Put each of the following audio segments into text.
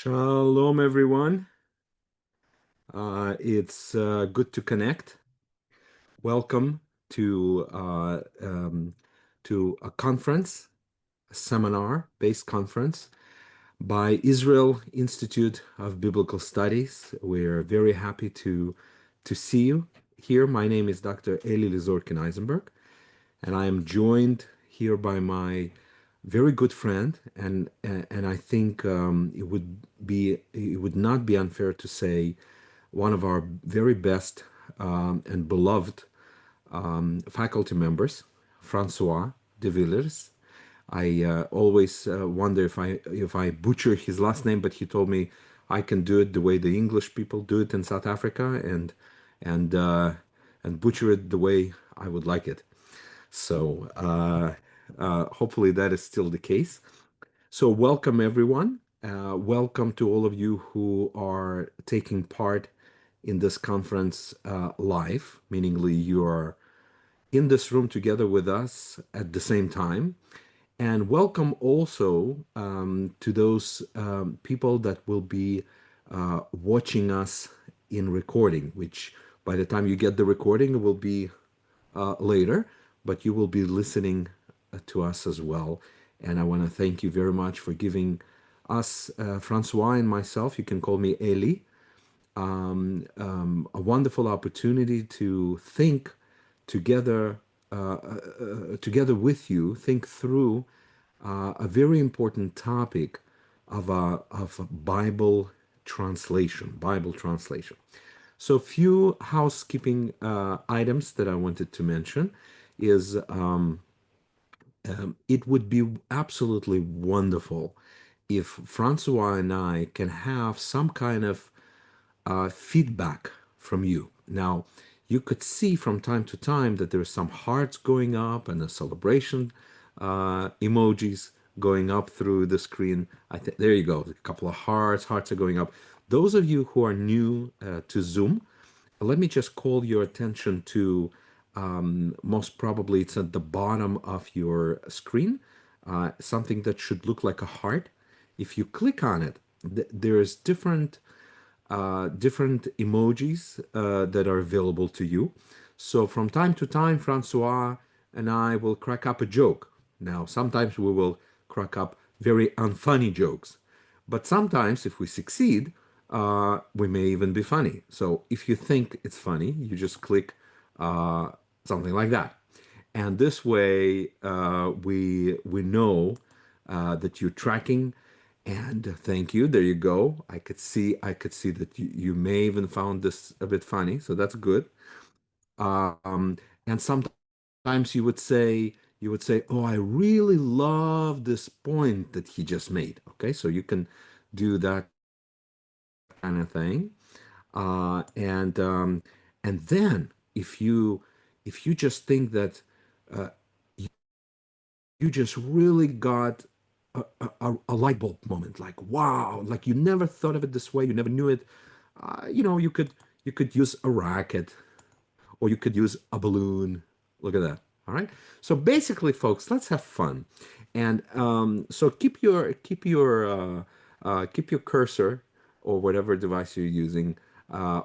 Shalom, everyone. It's good to connect. Welcome to a conference, a seminar-based conference by Israel Institute of Biblical Studies. We're very happy to see you here. My name is Dr. Eli Lizorkin-Eisenberg, and I am joined here by my very good friend, and I think it would not be unfair to say one of our very best and beloved faculty members, Francois de Villers. I always wonder if I butcher his last name, but he told me I can do it the way the English people do it in South Africa, and uh, and butcher it the way I would like it. So hopefully that is still the case. So welcome everyone. Welcome to all of you who are taking part in this conference live, meaningly you are in this room together with us at the same time. And welcome also to those people that will be watching us in recording, which by the time you get the recording, it will be later, but you will be listening to us as well. And I want to thank you very much for giving us, Francois and myself, you can call me Eli, a wonderful opportunity to think together, together with you, think through a very important topic of Bible translation, Bible translation. So, few housekeeping items that I wanted to mention is it would be absolutely wonderful if Francois and I can have some kind of feedback from you. Now, you could see from time to time that there's some hearts going up and a celebration emojis going up through the screen. I think there you go, a couple of hearts. Hearts are going up. Those of you who are new to Zoom, let me just call your attention to most probably it's at the bottom of your screen, something that should look like a heart. If you click on it, there's different emojis that are available to you. So from time to time, Francois and I will crack up a joke. Now, sometimes we will crack up very unfunny jokes, but sometimes if we succeed, we may even be funny. So if you think it's funny, you just click uh, something like that. And this way, we know that you're tracking. And thank you. There you go. I could see that you may even found this a bit funny, so that's good. And sometimes you would say, "Oh, I really love this point that he just made." Okay, so you can do that kind of thing. And then if you just think that uh, you just really got a light bulb moment, like wow, like you never thought of it this way, you never knew it. You could use a racket, or you could use a balloon. Look at that. All right. So basically, folks, let's have fun. And so keep your cursor or whatever device you're using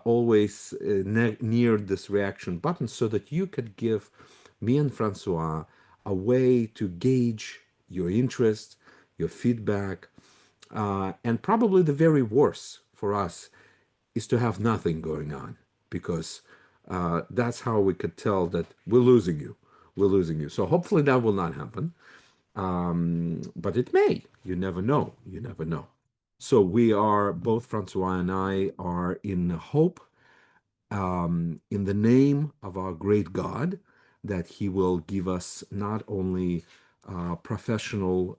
always near this reaction button, so that you could give me and Francois a way to gauge your interest, your feedback, and probably the very worst for us is to have nothing going on, because that's how we could tell that we're losing you. We're losing you. So hopefully that will not happen. But it may. You never know. You never know. So we are, both Francois and I are in hope, in the name of our great God, that He will give us not only professional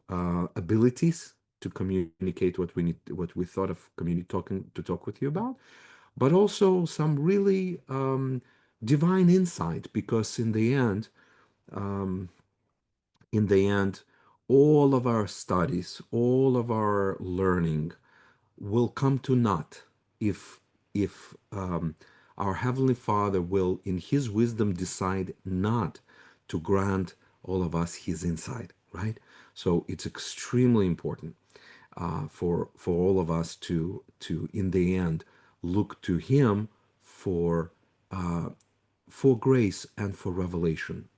abilities to communicate what we need, what we thought of talking to talk with you about, but also some really divine insight, because in the end, all of our studies, all of our learning will come to naught if our Heavenly Father will, in His wisdom, decide not to grant all of us His insight, right? So it's extremely important. for all of us to in the end look to Him for for grace and for revelation.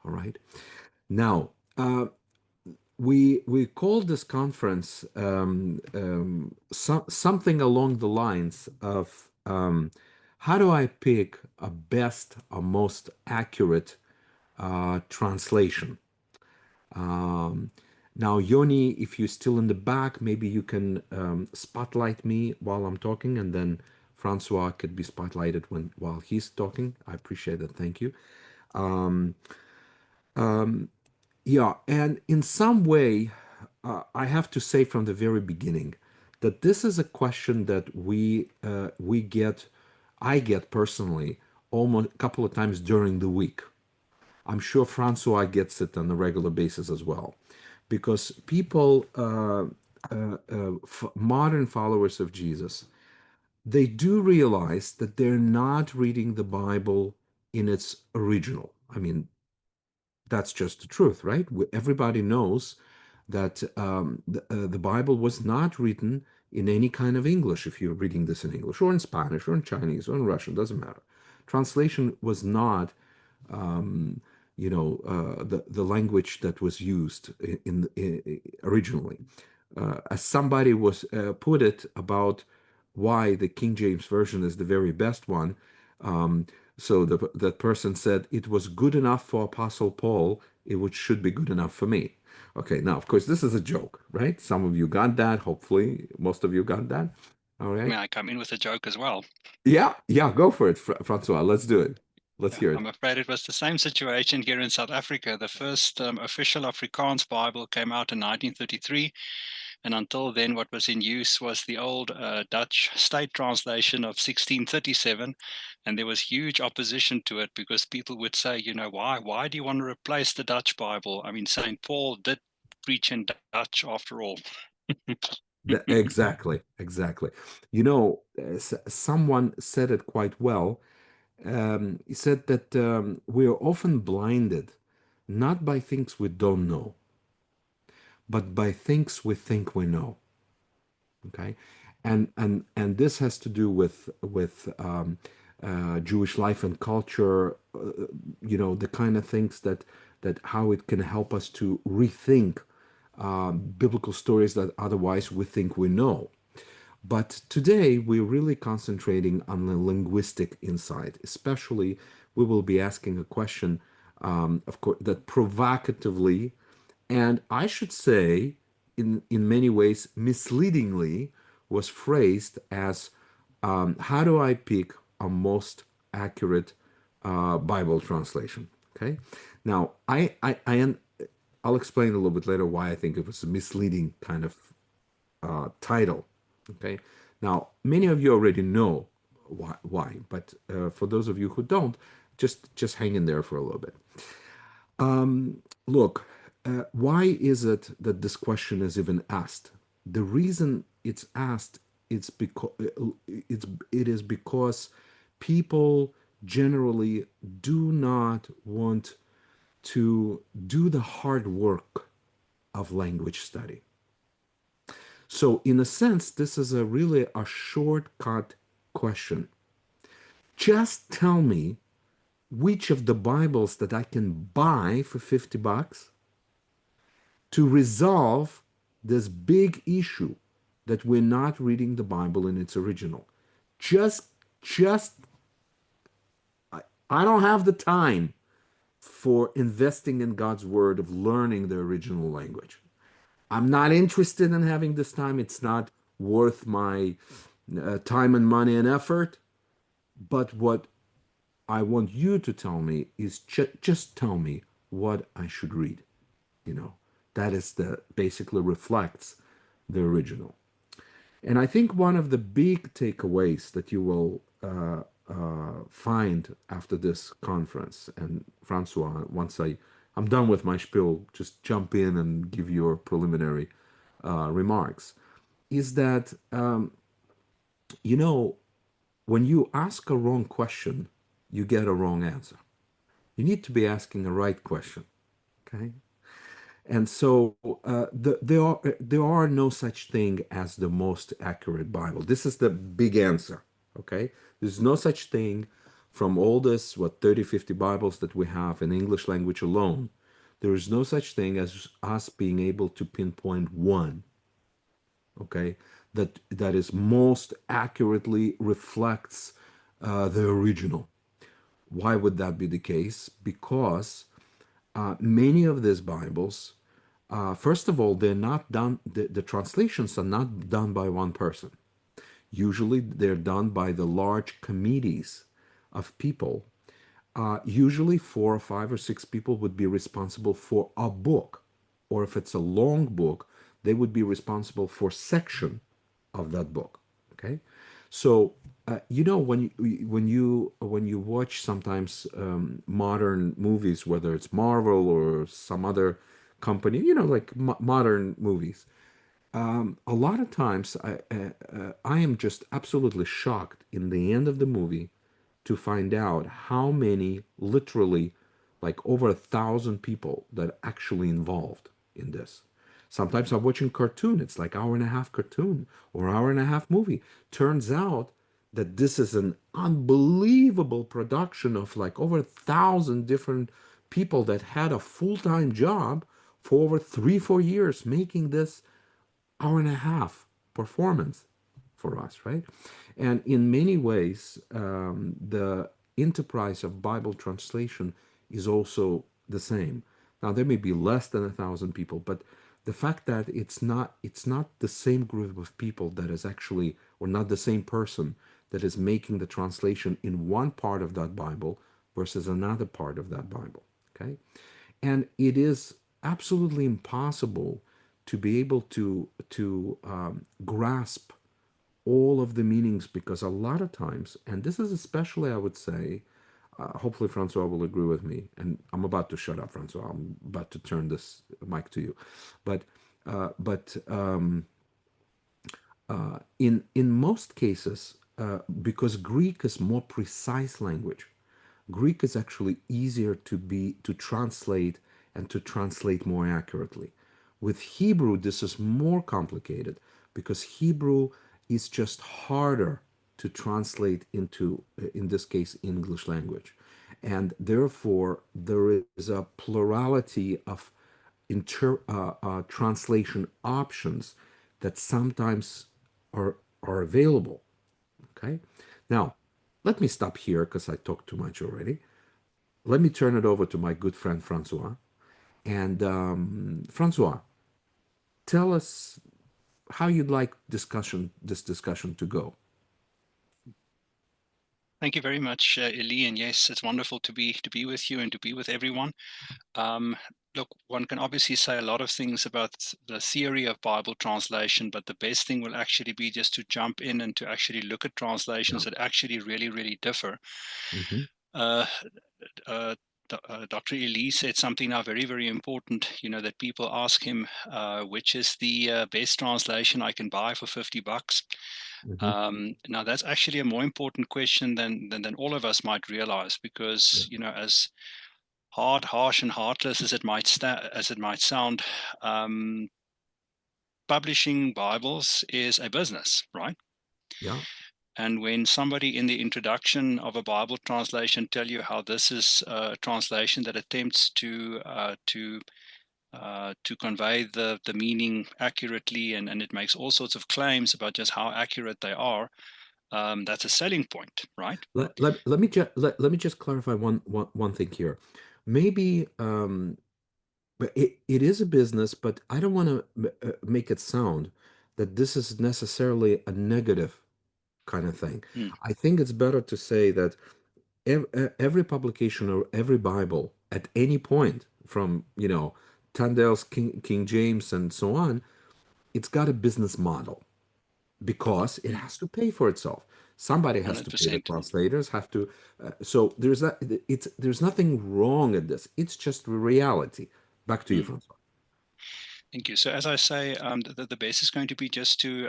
All right. Now, we called this conference something along the lines of how do I pick a best, a most accurate translation? Um, Now, Yoni, if you're still in the back, maybe you can spotlight me while I'm talking, and then Francois could be spotlighted while he's talking. I appreciate that. Thank you. Um, yeah, and in some way, I have to say from the very beginning that this is a question that we get, I get personally, almost a couple of times during the week. I'm sure Francois gets it on a regular basis as well, because people, modern followers of Jesus, they do realize that they're not reading the Bible in its original. I mean, that's just the truth, right? Everybody knows that the Bible was not written in any kind of English, if you're reading this in English, or in Spanish, or in Chinese, or in Russian, doesn't matter. Translation was not the language that was used originally. As somebody was put it about why the King James version is the very best one. So that person said it was good enough for Apostle Paul, it would should be good enough for me. Okay, now of course this is a joke, right? Some of you got that. Hopefully, most of you got that. All right. May I come in with a joke as well? Yeah, yeah, go for it, Francois. Let's do it. Let's Yeah, hear I'm it. afraid it was the same situation here in South Africa. The first official Afrikaans Bible came out in 1933, and until then, what was in use was the old Dutch state translation of 1637, and there was huge opposition to it because people would say, why do you want to replace the Dutch Bible? I mean, Saint Paul did preach in Dutch after all. Exactly, exactly. Someone said it quite well. He said that we are often blinded not by things we don't know, but by things we think we know. Okay, and this has to do with Jewish life and culture. The kind of things that how it can help us to rethink biblical stories that otherwise we think we know. But today we're really concentrating on the linguistic insight. Especially, we will be asking a question, of course, that provocatively, and I should say, in many ways, misleadingly, was phrased as, "How do I pick a most accurate Bible translation?" Okay. Now, I'll explain a little bit later why I think it was a misleading kind of title. Okay. Now, many of you already know why, but for those of you who don't, just hang in there for a little bit. Look, why is it that this question is even asked? The reason it's asked it is because people generally do not want to do the hard work of language study. So, in a sense, this is a really a shortcut question. Just tell me which of the Bibles that I can buy for $50 to resolve this big issue that we're not reading the Bible in its original. Just, just, I don't have the time for investing in God's word of learning the original language. I'm not interested in having this time. It's not worth my time and money and effort. But what I want you to tell me is just tell me what I should read. You know, that is the basically reflects the original. And I think one of the big takeaways that you will find after this conference, and Francois, once I'm done with my spiel, just jump in and give your preliminary remarks, is that you know when you ask a wrong question, you get a wrong answer. You need to be asking a right question. Okay. And so there are no such thing as the most accurate Bible. This is the big answer. Okay, there's no such thing from all this what 30, 50 Bibles that we have in English language alone. There is no such thing as us being able to pinpoint one. Okay, that is most accurately reflects the original. Why would that be the case? Because many of these Bibles, first of all, they're not done, the translations are not done by one person. Usually they're done by the large committees of people. Usually, four or five or six people would be responsible for a book, or if it's a long book, they would be responsible for section of that book. Okay, so when you watch sometimes modern movies, whether it's Marvel or some other company, like modern movies, a lot of times I am just absolutely shocked in the end of the movie to find out how many, literally, like over 1,000 people that actually involved in this. Sometimes I'm watching cartoon, it's like hour and a half cartoon or hour and a half movie. Turns out that this is an unbelievable production of like over 1,000 different people that had a full-time job for over 3, 4 years making this hour and a half performance for us, right? And in many ways, the enterprise of Bible translation is also the same. Now there may be less than 1,000 people, but the fact that it's not the same group of people that is actually, or not the same person that is making the translation in one part of that Bible versus another part of that Bible. Okay, and it is absolutely impossible to be able to grasp all of the meanings, because a lot of times, and this is especially, I would say, hopefully Francois will agree with me, and I'm about to shut up, Francois. I'm about to turn this mic to you, but in most cases, because Greek is more precise language, Greek is actually easier to translate and to translate more accurately. With Hebrew, this is more complicated because Hebrew is just harder to translate into, in this case, English language. And therefore, there is a plurality of translation options that sometimes are available. Okay. Now, let me stop here because I talked too much already. Let me turn it over to my good friend Francois. And Francois, tell us how you'd like this discussion to go. Thank you very much, Eli. And yes, it's wonderful to be with you and to be with everyone. Um, Look, one can obviously say a lot of things about the theory of Bible translation, but the best thing will actually be just to jump in and to actually look at Yeah. translations that actually really, really differ. Hmm. Uh, Dr. Eli said something now very, very important, that people ask him, which is the best translation I can buy for $50. Hmm. Now, that's actually a more important question than all of us might realize, Yeah. because, as hard, harsh, and heartless as it might sound, publishing Bibles is a business, right? Yeah. And when somebody in the introduction of a Bible translation tell you how this is a translation that attempts to convey the meaning accurately, and it makes all sorts of claims about just how accurate they are, that's a selling point, right? Let me just clarify one thing here. Maybe but it is a business, but I don't want to make it sound that this is necessarily a negative kind of thing. Mm, I think it's better to say that every publication or every Bible at any point from, Tyndale's King James and so on, it's got a business model because it mm, has to pay for itself. Somebody has to pay. The 100%. translators have to. So there's nothing wrong in this. It's just reality. Back to you, Mm. Francois. Thank you. So as I say, the best is going to be just to,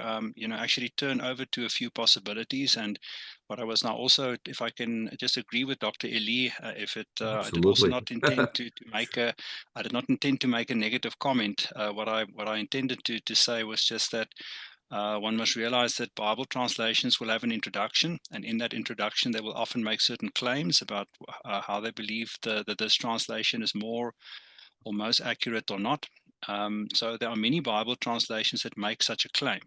actually turn over to a few possibilities. And what I was now also, if I can just agree with Dr. Eli, if it, I did also Absolutely. not intend I did not intend to make a negative comment. What I intended to say was just that one must realize that Bible translations will have an introduction, and in that introduction, they will often make certain claims about how they believe that this translation is more or most accurate or not. So there are many Bible translations that make such a claim.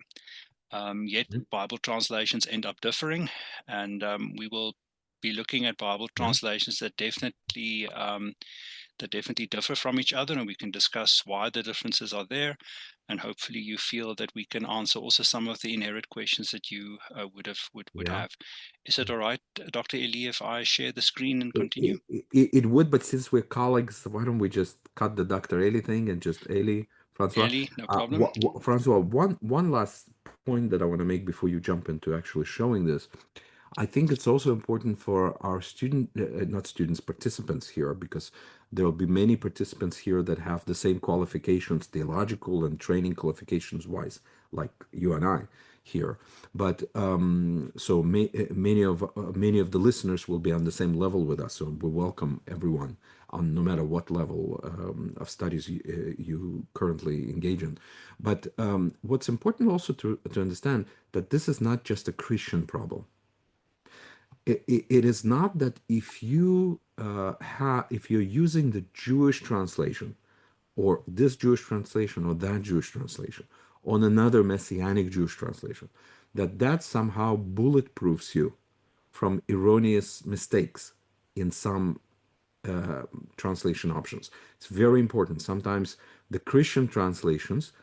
Yet Mhm. Bible translations end up differing, and we will be looking at Bible Yeah, translations that definitely differ from each other, and we can discuss why the differences are there. And hopefully, you feel that we can answer also some of the inherent questions that you would yeah. have. Is it all right, Dr. Eli, if I share the screen and It, continue? it would, but since we're colleagues, why don't we just cut the Dr. Eli thing and just Eli, Francois? Eli, no problem. Francois, one last point that I want to make before you jump into actually showing this. I think it's also important for our not students, participants here, because there will be many participants here that have the same qualifications, theological and training qualifications wise, like you and I here. But so many of the listeners will be on the same level with us. So we welcome everyone on no matter what level of studies you currently engage in. But what's important also to understand that this is not just a Christian problem. It is not that if you if you're using the Jewish translation or this Jewish translation or that Jewish translation on another messianic Jewish translation, that somehow bulletproofs you from erroneous mistakes in some translation options. It's very important. Sometimes the Christian translations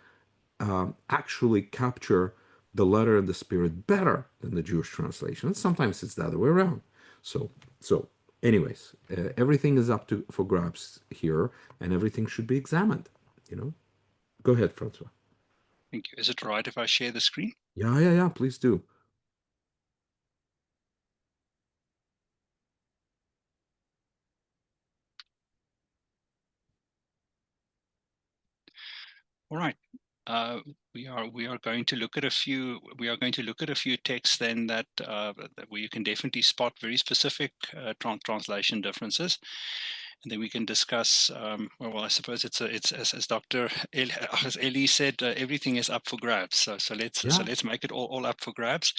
actually capture the letter and the spirit better than the Jewish translation. Sometimes it's the other way around. So, anyways, everything is up to for grabs here, and everything should be examined. You know, go ahead, Francois. Thank you. Is it all right if I share the screen? Yeah, yeah, yeah. Please do. All right. Uh, we are going to look at a few texts then where you can definitely spot very specific translation differences, and then we can discuss. Well, I suppose it's as Dr. As Eli said, everything is up for grabs. So Yeah, let's make it all up for grabs.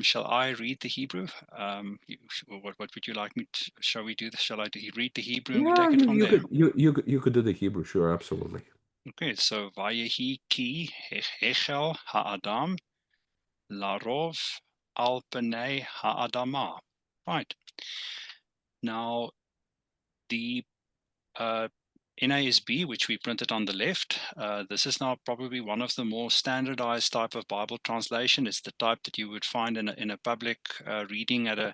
Shall I read the Hebrew? What would you like me to? Shall we do this? Shall I read the Hebrew and we yeah. take it from You there? could you could do the Hebrew, sure, absolutely. Okay, so Vayehi ki hechel ha'adam larov al panei ha'adama. Right. Now, the uh, NASB, which we printed on the left, this is now probably one of the more standardized type of Bible translation. It's the type that you would find in a public reading at a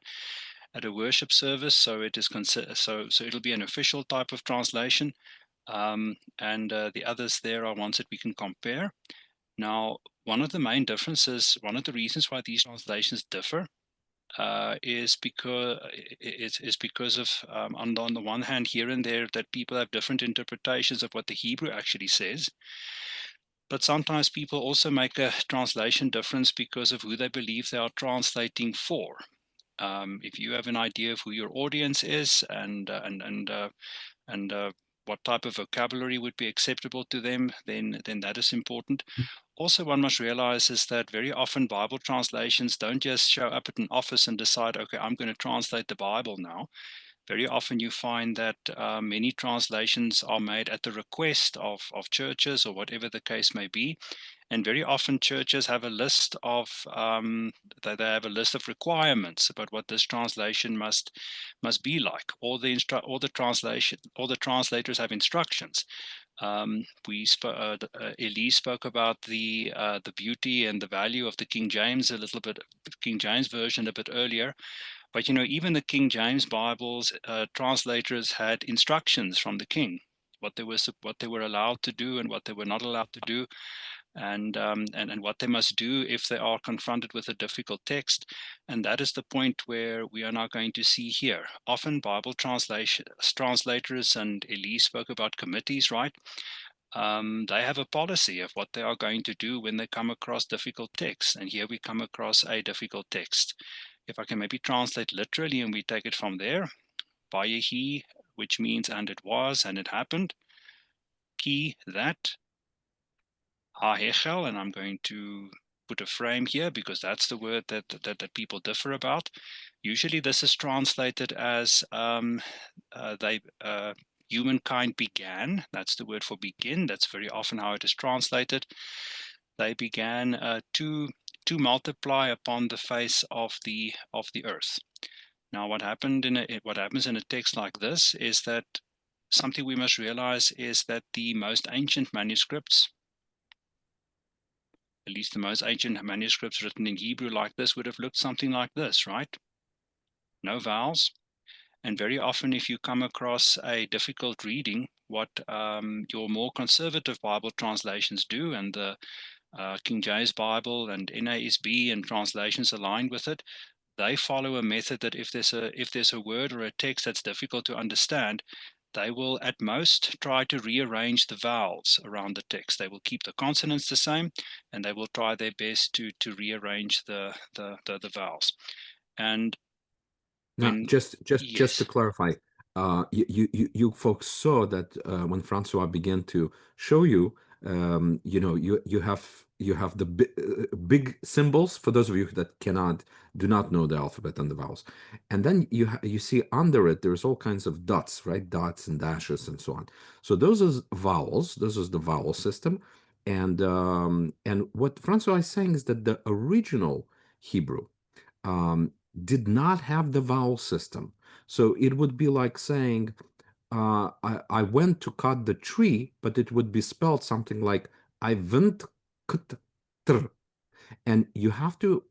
worship service. So it is so it'll be an official type of translation. And the others there are ones that we can compare. Now, one of the main differences, one of the reasons why these translations differ, is because of on the one hand, here and there, that people have different interpretations of what the Hebrew actually says. But sometimes people also make a translation difference because of who they believe they are translating for. If you have an idea of who your audience is and what type of vocabulary would be acceptable to them, then that is important. Also, one must realize is that very often Bible translations don't just show up at an office and decide, okay, I'm going to translate the Bible now. Very often you find that many translations are made at the request of churches or whatever the case may be. And very often churches have a list of they have a list of requirements about what this translation must be like. All the translation, all the translators have instructions. Elise spoke about the beauty and the value of the King James a little bit, King James version a bit earlier. But even the King James Bibles translators had instructions from the king, what they were allowed to do and what they were not allowed to do, and what they must do if they are confronted with a difficult text. And that is the point where we are now going to see here. Often Bible translators, and Elise spoke about committees, right? They have a policy of what they are going to do when they come across difficult text. And here we come across a difficult text. If I can maybe translate literally and we take it from there, Bayehi, which means and it was and it happened, Ki, that, Ha-hechel, and I'm going to put a frame here because that's the word that people differ about. Usually this is translated as humankind began. That's the word for begin. That's very often how it is translated. They began to multiply upon the face of the earth. Now, what happens in a text like this is that something we must realize is that the most ancient manuscripts, at least the most ancient manuscripts written in Hebrew like this, would have looked something like this, right? No vowels. And very often, if you come across a difficult reading, what your more conservative Bible translations do, and the King James Bible and NASB and translations aligned with it, they follow a method that if there's a word or a text that's difficult to understand, they will at most try to rearrange the vowels around the text. They will keep the consonants the same, and they will try their best to rearrange the vowels. And Now, when just to yes, clarify, you folks saw that when Francois began to show you, you have the big symbols for those of you that do not know the alphabet and the vowels, and then you see under it there's all kinds of dots, right? Dots and dashes and so on. So those are vowels. This is the vowel system, and what Francois is saying is that the original Hebrew um, did not have the vowel system. So it would be like saying, I went to cut the tree, but it would be spelled something like, I went cut tr, and you have to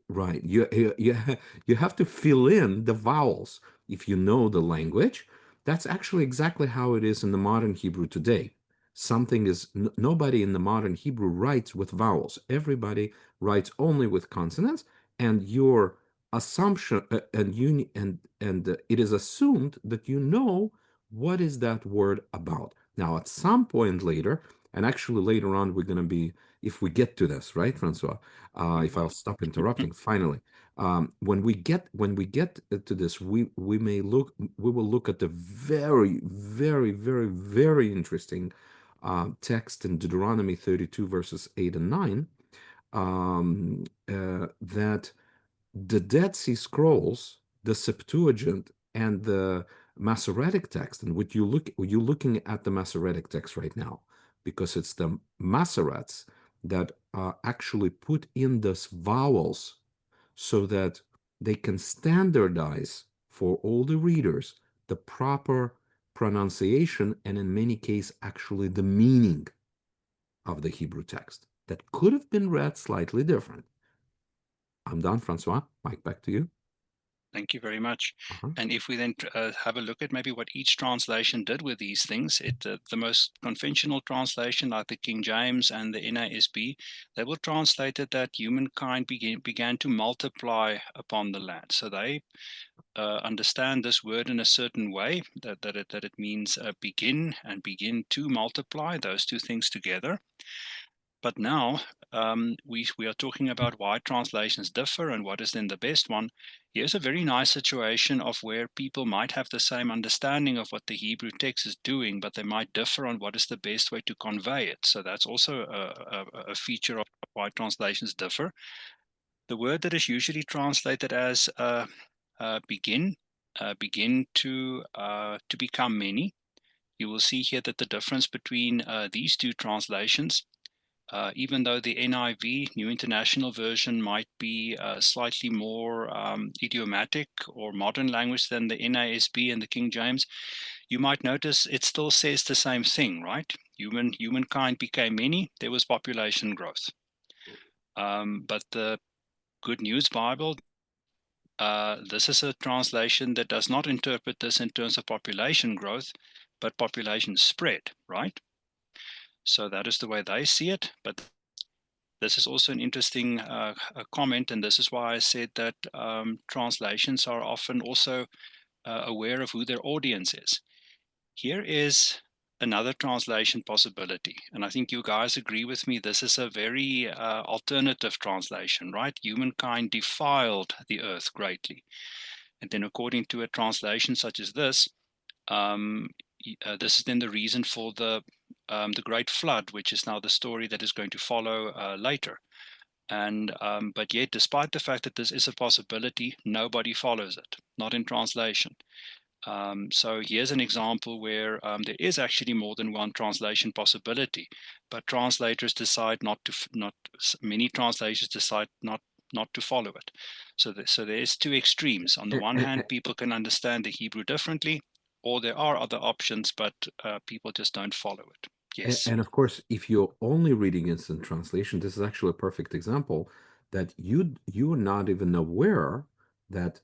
right you have to fill in the vowels if you know the language. That's actually exactly how it is in the modern Hebrew today. Something is nobody in the modern Hebrew writes with vowels. Everybody writes only with consonants, and your assumption and it is assumed that you know what is that word about. Now at some point later, and actually later on we're going to be, if we get to this, right, Francois? we If I'll will. stop interrupting, finally, when we get to this, we will look at the very, very, very, very interesting text in Deuteronomy 32 verses 8 and 9, that the Dead Sea Scrolls, the Septuagint, and the Masoretic text, and you're looking at the Masoretic text right now, because it's the Masoretes that actually put in these vowels so that they can standardize for all the readers the proper pronunciation and in many cases actually the meaning of the Hebrew text that could have been read slightly different. I'm done, Francois. Mike, back to you. Thank you very much. Uh-huh. And if we then have a look at maybe what each translation did with these things, the most conventional translation, like the King James and the NASB, they will translate it that humankind began to multiply upon the land. So they understand this word in a certain way, that it means begin and begin to multiply, those two things together. But now we are talking about why translations differ and what is then the best one. Here's a very nice situation of where people might have the same understanding of what the Hebrew text is doing, but they might differ on what is the best way to convey it. So that's also a feature of why translations differ. The word that is usually translated as begin, begin to become many. You will see here that the difference between these two translations, even though the NIV, New International Version, might be slightly more idiomatic or modern language than the NASB and the King James, you might notice it still says the same thing, right? Humankind became many, there was population growth. But the Good News Bible, this is a translation that does not interpret this in terms of population growth, but population spread, right? So that is the way they see it. But this is also an interesting comment, and this is why I said that translations are often also aware of who their audience is. Here is another translation possibility, and I think you guys agree with me, this is a very alternative translation, right? Humankind defiled the earth greatly. And then according to a translation such as this, um, this is then the reason for the Great Flood, which is now the story that is going to follow later. And but yet, despite the fact that this is a possibility, nobody follows it, not in translation. So here's an example where there is actually more than one translation possibility, but translators decide not to, not many translators decide not to follow it. So there's two extremes. On the one hand, people can understand the Hebrew differently, or there are other options, but people just don't follow it. Yes. And of course, if you're only reading instant translation, this is actually a perfect example that you're not even aware that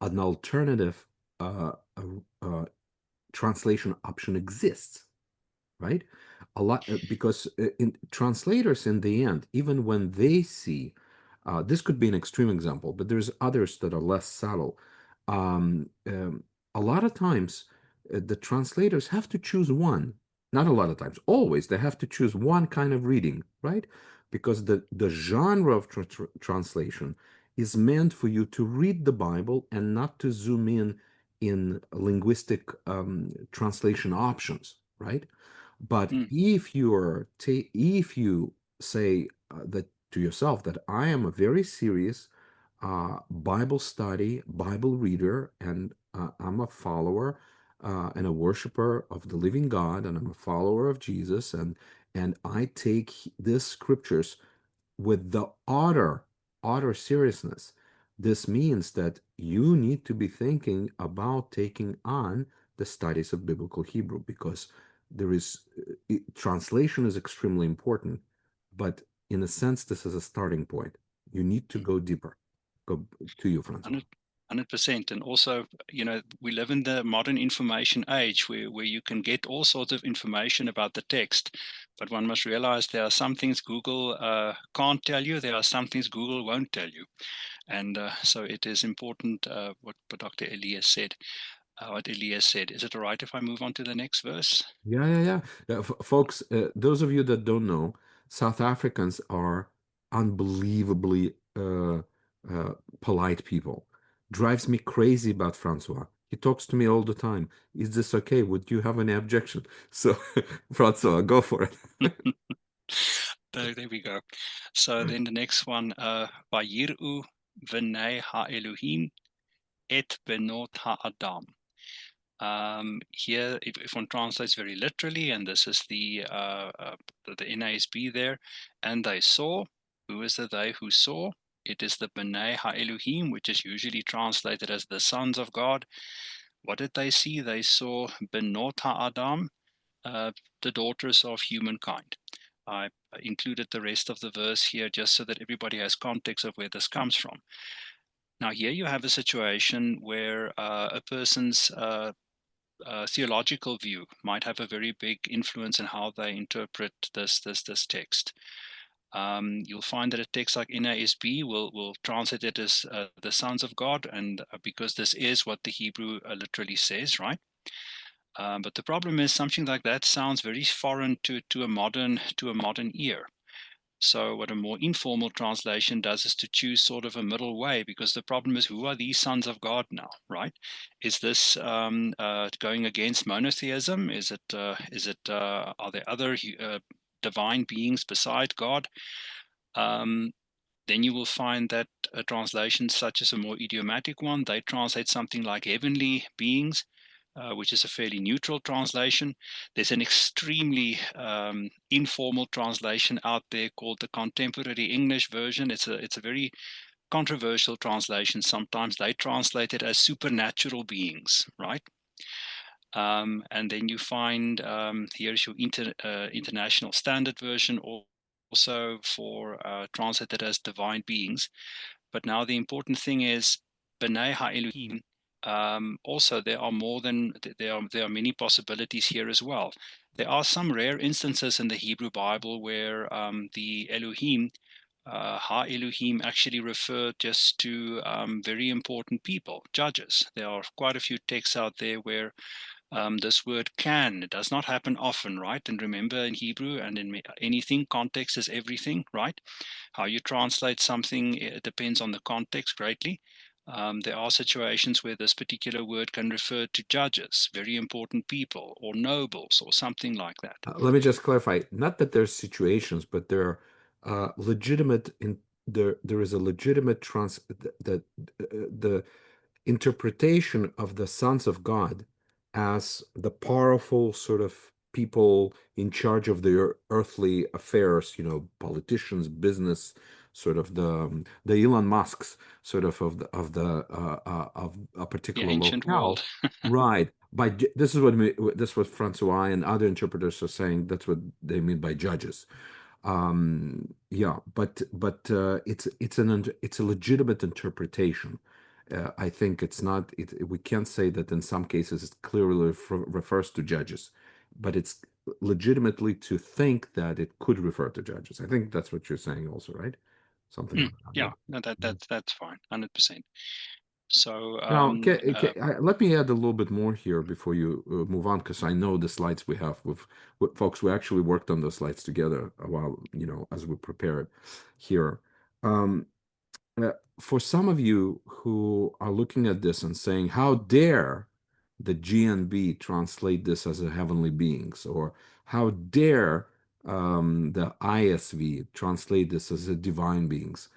an alternative uh, uh, uh, translation option exists, right? A lot because in translators in the end, even when they see, this could be an extreme example, but there's others that are less subtle. Um, um, a lot of times, the translators have to choose one. Not a lot of times, always they have to choose one kind of reading, right? Because the genre of translation is meant for you to read the Bible and not to zoom in linguistic translation options, right? But Mm. if you say that to yourself that I am a very serious Bible study, Bible reader, and I'm a follower and a worshiper of the living God, and I'm a follower of Jesus, and I take these scriptures with the utter seriousness. This means that you need to be thinking about taking on the studies of biblical Hebrew because there is translation is extremely important, but in a sense, this is a starting point. You need to go deeper. Go to you, Francois. 100%. And also, we live in the modern information age where you can get all sorts of information about the text, but one must realize there are some things Google can't tell you, there are some things Google won't tell you. And so it is important what Dr. Elias said. What Elias said. Is it all right if I move on to the next verse? Yeah. Folks, those of you that don't know, South Africans are unbelievably uh, polite people. Drives me crazy about Francois. He talks to me all the time. Is this okay? Would you have any objection? So, Francois, go for it. There we go. So then the next one, Vayiru v'nei ha-Elohim et benot ha-Adam. Here, if one translates very literally, and this is the NASB there, and they saw. Who is the they who saw? It is the B'nai Ha-Elohim, which is usually translated as the sons of God. What did they see? They saw Benot Ha-Adam, uh, the daughters of humankind. I included the rest of the verse here just so that everybody has context of where this comes from. Now, here you have a situation where a person's theological view might have a very big influence in how they interpret this text. You'll find that a text like NASB will translate it as the sons of God, and because this is what the Hebrew literally says, right? But the problem is something like that sounds very foreign to a modern ear. So what a more informal translation does is to choose sort of a middle way, because the problem is, who are these sons of God now, right? Is this going against monotheism? Are there other divine beings beside God? Um, then you will find that a translation such as a more idiomatic one, they translate something like heavenly beings, which is a fairly neutral translation. There's an extremely informal translation out there called the Contemporary English Version. It's a very controversial translation. Sometimes they translate it as supernatural beings, right? And then you find here's your International Standard Version, also for translated as divine beings. But now the important thing is B'nai Ha-Elohim. Also, there are more than there are many possibilities here as well. There are some rare instances in the Hebrew Bible where the Elohim, Ha-Elohim, actually refer just to very important people, judges. There are quite a few texts out there where This word can, it does not happen often, right? And remember, in Hebrew and in anything, context is everything, right? How you translate something, it depends on the context greatly. There are situations where this particular word can refer to judges, very important people, or nobles, or something like that. Let me just clarify, not that there's situations, but there are legitimate in there is a legitimate the interpretation of the sons of God as the powerful sort of people in charge of their earthly affairs, politicians, business, sort of the Elon Musks, sort of the of a The particular ancient world. locale, right? This is what Francois and other interpreters are saying. That's what they mean by judges. Yeah, but it's a legitimate interpretation. I think it's not we can't say that in some cases it clearly refers to judges, but it's legitimately to think that it could refer to judges. I think that's what you're saying also, right? Something like that. Yeah, Yeah. no, Mhm. that's fine, 100%. So, Now, let me add a little bit more here before you move on, because I know the slides we have with folks. We actually worked on the slides together a while, as we prepared here. Um, for some of you who are looking at this and saying, how dare the GNB translate this as a heavenly beings, or how dare the ISV translate this as a divine beings?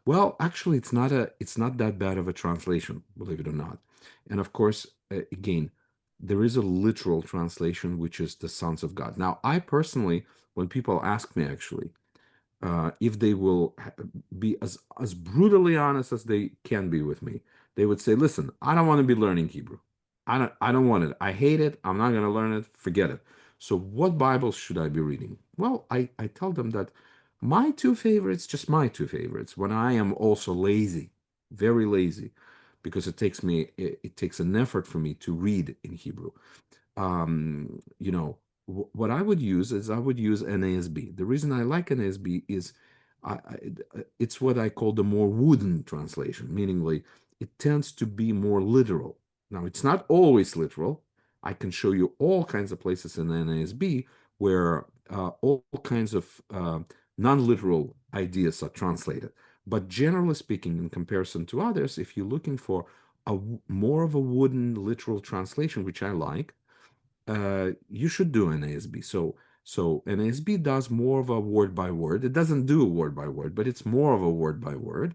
Well, actually, it's not that bad of a translation, believe it or not. And of course, again, there is a literal translation, which is the sons of God. Now, I personally, when people ask me actually, if they will be as brutally honest as they can be with me, they would say, "Listen, I don't want to be learning Hebrew. I don't want it. I hate it. I'm not going to learn it. Forget it. So what Bibles should I be reading?" Well, I tell them that my two favorites, just my two favorites, when I am also lazy, very lazy, because it takes an effort for me to read in Hebrew. What I would use is I would use NASB. The reason I like NASB is it's what I call the more wooden translation, meaning like it tends to be more literal. Now, it's not always literal. I can show you all kinds of places in NASB where all kinds of non-literal ideas are translated. But generally speaking, in comparison to others, if you're looking for more of a wooden literal translation, which I like, you should do NASB. So NASB does more of a word by word. It doesn't do a word by word, but it's more of a word by word.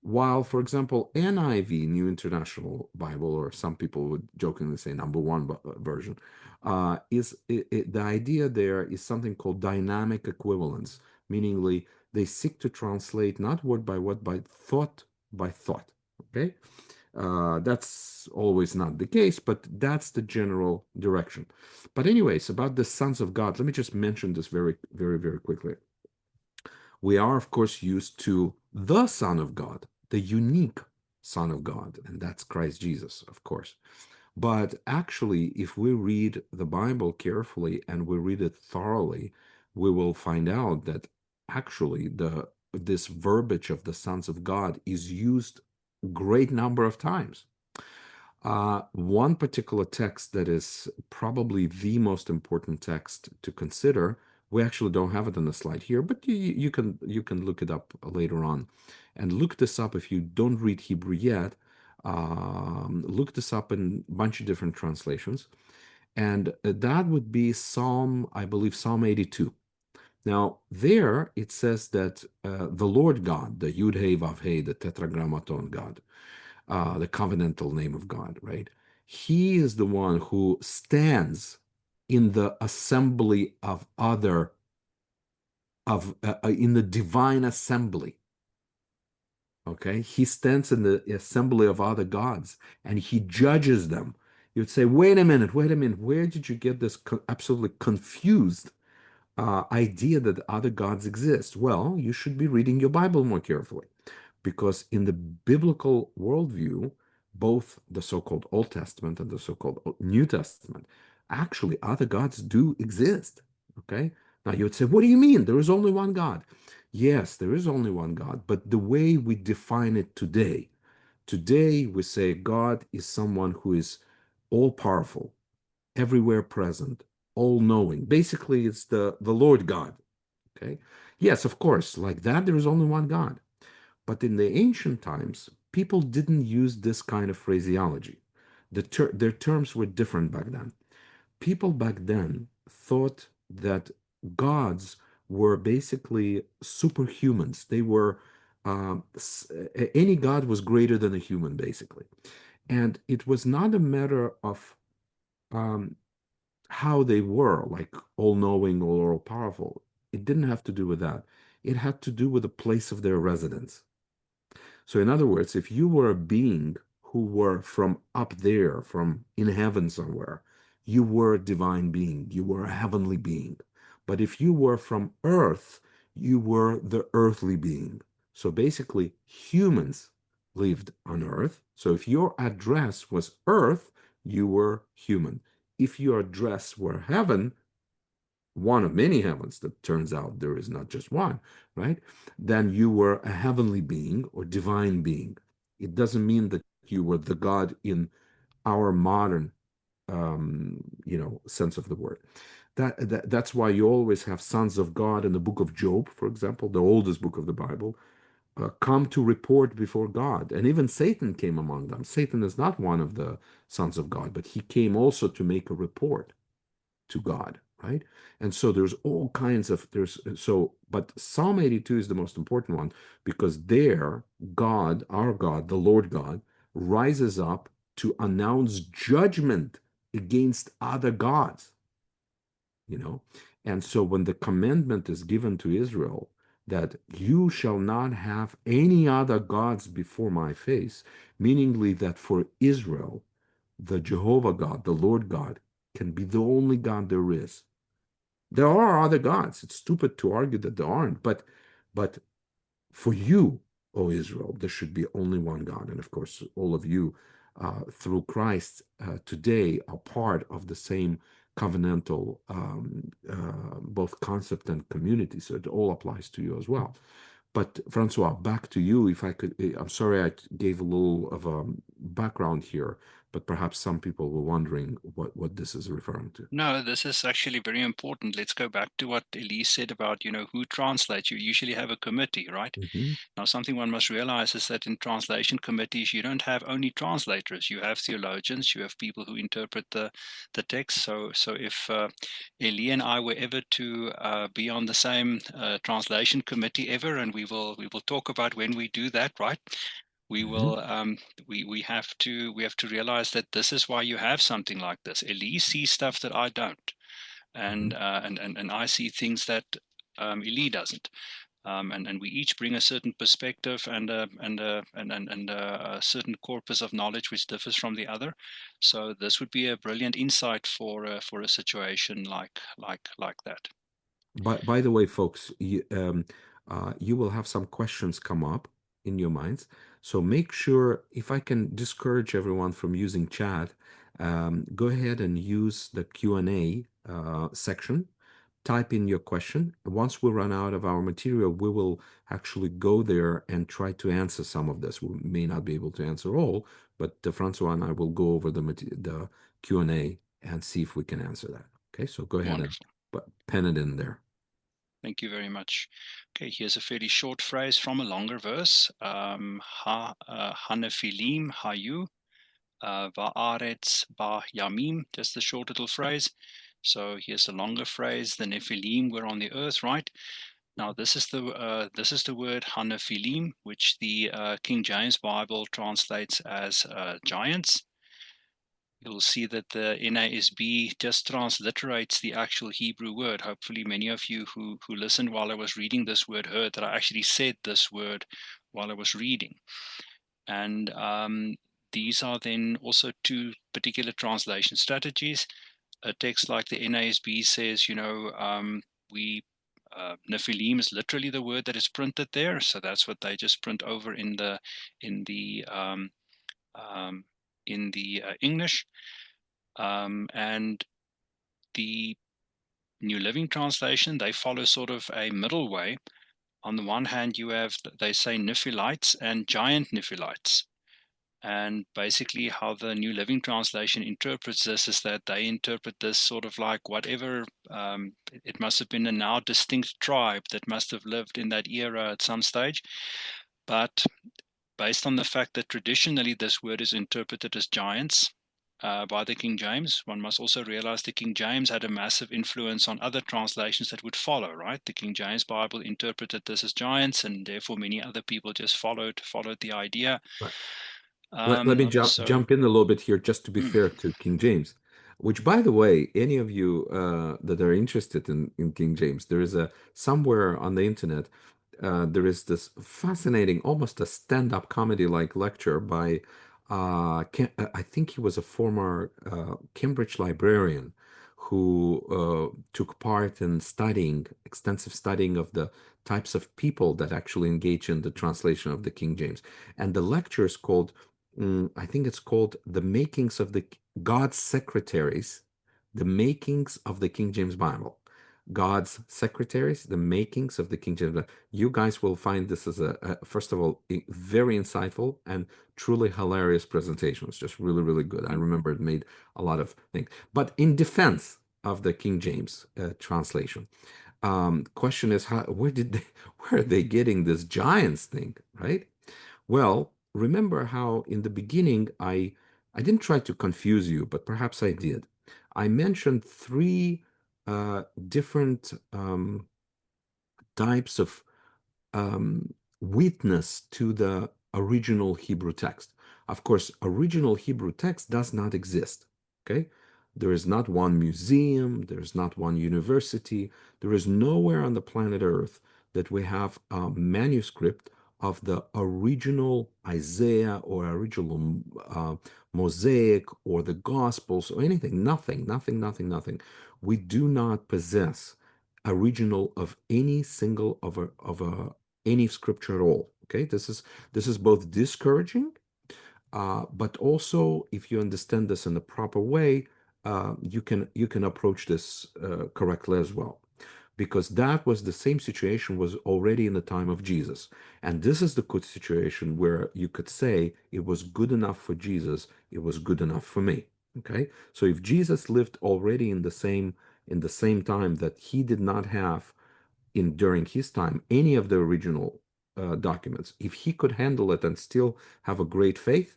While, for example, NIV, New International Bible, or some people would jokingly say number one version, the idea there is something called dynamic equivalence, meaning they seek to translate not word by word, but thought by thought. Okay, that's always not the case, but that's the general direction. But anyways, about the sons of God, let me just mention this very, very, very quickly. We are, of course, used to the Son of God, the unique Son of God, and that's Christ Jesus, of course. But actually, if we read the Bible carefully and we read it thoroughly, we will find out that actually this verbiage of the sons of God is used great number of times. One particular text that is probably the most important text to consider, we actually don't have it on the slide here, but you can look it up later on. And look this up if you don't read Hebrew yet. Look this up in a bunch of different translations. And that would be Psalm, I believe, Psalm 82. Now, there it says that the Lord God, the Yud Hey Vav Hey, the Tetragrammaton God, the covenantal name of God, right? He is the one who stands in the assembly of other in the divine assembly. Okay, he stands in the assembly of other gods and he judges them. You'd say, wait a minute, where did you get this absolutely confused idea that other gods exist? Well, you should be reading your Bible more carefully. Because in the biblical worldview, both the so-called Old Testament and the so-called New Testament, actually other gods do exist. Okay? Now you would say, what do you mean? There is only one God. Yes, there is only one God, but the way we define it today we say God is someone who is all powerful, everywhere present, all knowing. Basically, it's the Lord God. Okay. Yes, of course, like that, there is only one God. But in the ancient times, people didn't use this kind of phraseology. Their terms were different back then. People back then thought that gods were basically superhumans. They were, any god was greater than a human, basically. And it was not a matter of um, how they were, like all knowing or all powerful. It didn't have to do with that. It had to do with the place of their residence. So, in other words, if you were a being who were from up there, from in heaven somewhere, you were a divine being, you were a heavenly being. But if you were from earth, you were the earthly being. So basically, humans lived on earth. So if your address was earth, you were human. If your address were heaven, one of many heavens that turns out there is not just one, right? Then you were a heavenly being or divine being. It doesn't mean that you were the God in our modern, sense of the word. That's why you always have sons of God in the book of Job, for example, the oldest book of the Bible, come to report before God. And even Satan came among them. Satan is not one of the sons of God, but he came also to make a report to God, right? And so there's all kinds of but Psalm 82 is the most important one because there God, our God, the Lord God, rises up to announce judgment against other gods, you know. And so when the commandment is given to Israel that you shall not have any other gods before my face, meaningly that for Israel, the Jehovah God, the Lord God, can be the only God there is. There are other gods. It's stupid to argue that there aren't, but for you, O Israel, there should be only one God. And of course, all of you, through Christ, today are part of the same covenantal, both concept and community. So it all applies to you as well. But Francois, back to you. If I could, I'm sorry I gave a little of a background here, but perhaps some people were wondering what this is referring to. No, this is actually very important. Let's go back to what Elise said about, who translates. You usually have a committee, right? Mhm. Now, something one must realize is that in translation committees, you don't have only translators. You have theologians. You have people who interpret the text. So if Elie and I were ever to be on the same translation committee ever, and we will talk about when we do that, right? We Mhm. will we have to realize that this is why you have something like this. Elise sees stuff that I don't, and Mhm. and I see things that Elie doesn't. And we each bring a certain perspective and a certain corpus of knowledge which differs from the other. So this would be a brilliant insight for a situation like that. By the way, folks, you will have some questions come up in your minds. So make sure, if I can discourage everyone from using chat, go ahead and use the Q&A section. Type in your question. Once we run out of our material, we will actually go there and try to answer some of this. We may not be able to answer all, but Francois and I will go over the Q&A and see if we can answer that. Okay, so go ahead and Wonderful. pen it in there. Thank you very much. Okay, here's a fairly short phrase from a longer verse. Hanephilim hayu va'aretz ba yamim. Just a short little phrase. So here's a longer phrase. The Nephilim were on the earth, right? Now this is the word Hanephilim, which the King James Bible translates as giants. You'll see that the NASB just transliterates the actual Hebrew word. Hopefully, many of you who listened while I was reading this word heard that I actually said this word while I was reading. And these are then also two particular translation strategies. A text like the NASB says, we Nephilim is literally the word that is printed there, so that's what they just print over in the um, English. And the New Living Translation, they follow sort of a middle way. On the one hand, you have, they say, Nephilites and giant Nephilites. And basically, how the New Living Translation interprets this is that they interpret this sort of like whatever, it must have been a now distinct tribe that must have lived in that era at some stage. But based on the fact that traditionally this word is interpreted as giants by the King James, one must also realize the King James had a massive influence on other translations that would follow, right? The King James Bible interpreted this as giants, and therefore many other people just followed the idea. Right. Let me So jump in a little bit here, just to be fair to King James, which, by the way, any of you that are interested in King James, there is a somewhere on the internet, there is this fascinating, almost a stand-up comedy-like lecture by, I think he was a former Cambridge librarian who took part in studying, extensive studying of the types of people that actually engage in the translation of the King James. And the lecture is called I think it's called The Makings of the God's Secretaries, The Makings of the King James Bible. God's Secretaries, The Makings of the King James Bible. You guys will find this as first of all, very insightful and truly hilarious presentation. It's just really, really good. I remember it made a lot of things. But in defense of the King James translation, question is, where are they getting this giants thing, right? Well, remember how in the beginning I didn't try to confuse you, but perhaps I did. I mentioned three different types of witness to the original Hebrew text. Of course, original Hebrew text does not exist. Okay? There is not one museum, there is not one university, there is nowhere on the planet Earth that we have a manuscript of the original Isaiah or original Mosaic or the Gospels or anything. Nothing, nothing, nothing, nothing. We do not possess original of any single of a any scripture at all. Okay, this is both discouraging, but also if you understand this in the proper way, you can approach this correctly as well, because that was the same situation was already in the time of Jesus, and this is the good situation where you could say it was good enough for Jesus, it was good enough for me. Okay, so if Jesus lived already in the same time that he did not have in during his time any of the original documents, if he could handle it and still have a great faith,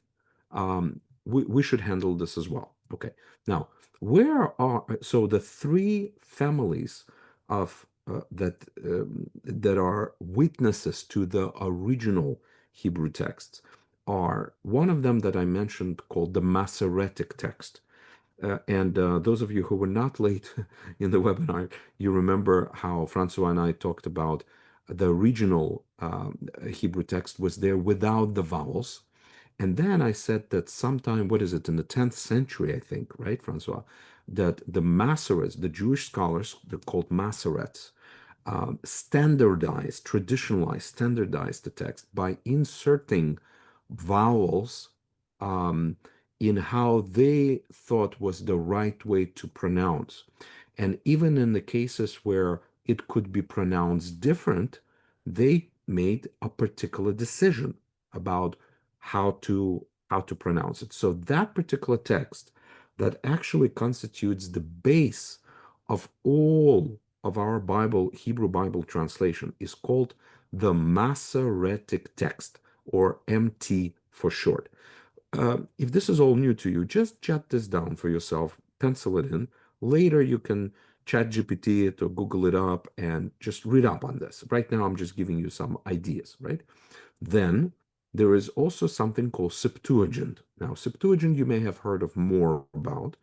we should handle this as well. Okay. Now, where are so the three families of that are witnesses to the original Hebrew texts are one of them that I mentioned called the Masoretic text. And those of you who were not late in the webinar, you remember how Francois and I talked about the original Hebrew text was there without the vowels. And then I said that sometime, what is it, in the 10th century, I think, right, Francois, that the Masoretes, the Jewish scholars, they're called Masoretes, standardized the text by inserting vowels um, in how they thought was the right way to pronounce. And even in the cases where it could be pronounced different, they made a particular decision about how to pronounce it. So that particular text that actually constitutes the base of all of our Bible, Hebrew Bible translation, is called the Masoretic text, or MT for short. If this is all new to you, just jot this down for yourself, pencil it in. Later, you can chat GPT it or Google it up and just read up on this. Right now, I'm just giving you some ideas, right? Then there is also something called Septuagint. Now, Septuagint you may have heard of more about,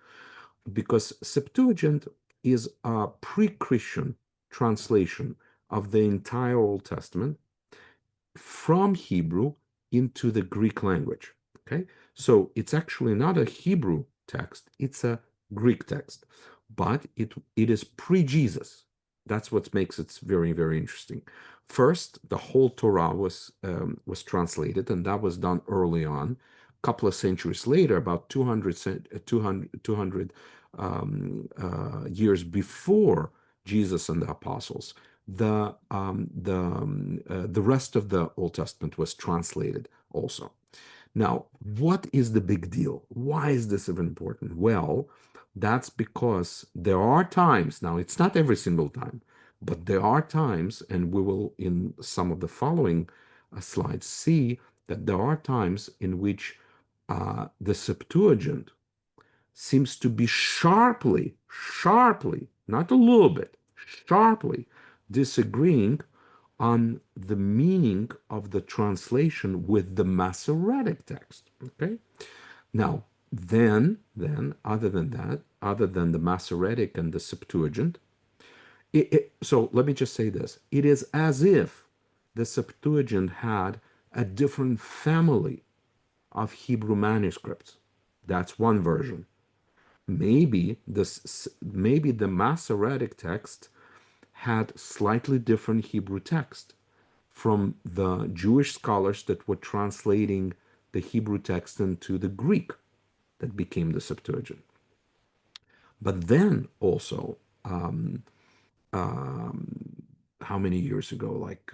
because Septuagint is a pre-Christian translation of the entire Old Testament from Hebrew into the Greek language. Okay, so it's actually not a Hebrew text, it's a Greek text, but it is pre-Jesus. That's what makes it very, very interesting. First, the whole Torah was translated, and that was done early on. A couple of centuries later, about 200 years before Jesus and the apostles, the rest of the Old Testament was translated also. Now, what is the big deal? Why is this even important? Well, that's because there are times, now it's not every single time, but there are times, and we will in some of the following slides see that there are times in which the Septuagint seems to be sharply, not a little bit, sharply disagreeing on the meaning of the translation with the Masoretic text. Okay. Now, other than that, other than the Masoretic and the Septuagint, so let me just say this: it is as if the Septuagint had a different family of Hebrew manuscripts. That's one version. Maybe the Masoretic text had slightly different Hebrew text from the Jewish scholars that were translating the Hebrew text into the Greek that became the Septuagint. But then also, how many years ago? Like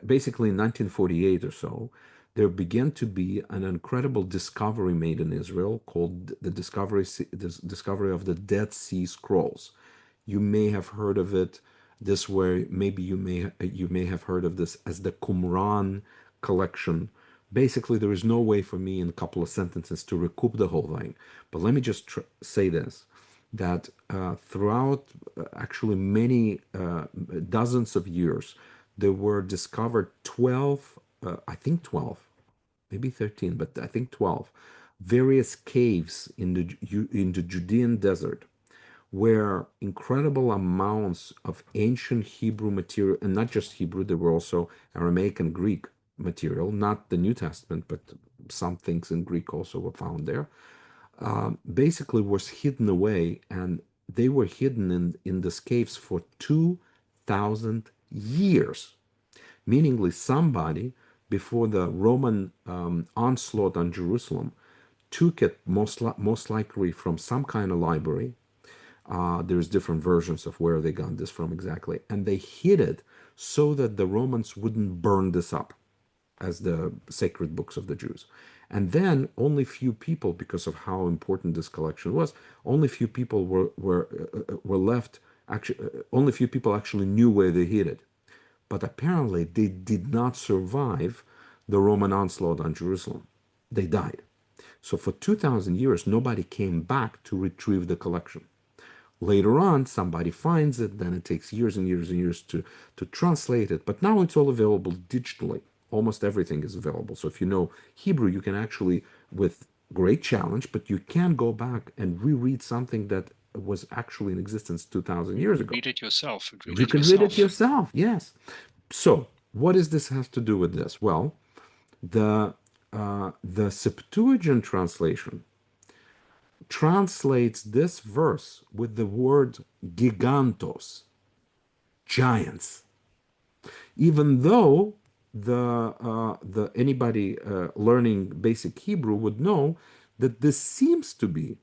basically in 1948 or so, there began to be an incredible discovery made in Israel called the discovery of the Dead Sea Scrolls. You may have heard of it this way. Maybe you may have heard of this as the Qumran collection. Basically, there is no way for me in a couple of sentences to recoup the whole thing. But let me just say this: that throughout actually many dozens of years, there were discovered 12, I think 12, maybe 13, but I think 12 various caves in the Judean desert where incredible amounts of ancient Hebrew material, and not just Hebrew, there were also Aramaic and Greek material, not the New Testament, but some things in Greek also were found there, basically was hidden away, and they were hidden in these caves for 2,000 years. Meaningly, somebody before the Roman onslaught on Jerusalem took it most likely from some kind of library. There's different versions of where they got this from exactly, and they hid it so that the Romans wouldn't burn this up as the sacred books of the Jews. And then only few people, because of how important this collection was, only few people were left. Actually, only few people actually knew where they hid it. But apparently, they did not survive the Roman onslaught on Jerusalem. They died. So for 2,000 years, nobody came back to retrieve the collection. Later on, somebody finds it, then it takes years and years and years to translate it. But now it's all available digitally. Almost everything is available. So if you know Hebrew, you can actually, with great challenge, but you can go back and reread something that was actually in existence 2,000 You years can ago. read it yourself. Read You it can read it yourself. yourself, yes. So what does this have to do with this? Well, the Septuagint translation translates this verse with the word gigantos, giants, even though the anybody learning basic Hebrew would know that this seems to be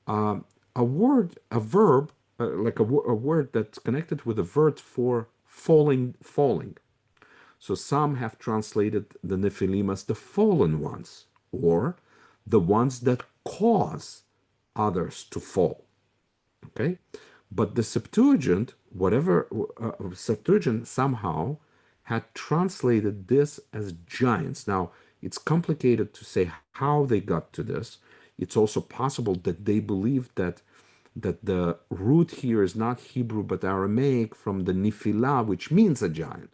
uh, a word, a verb, like a word that's connected with a verb for falling. So some have translated the Nephilim as the fallen ones, or the ones that cause others to fall. Okay, but the Septuagint, whatever Septuagint somehow had translated this as giants. Now it's complicated to say how they got to this. It's also possible that they believed that the root here is not Hebrew but Aramaic from the Nephilah, which means a giant.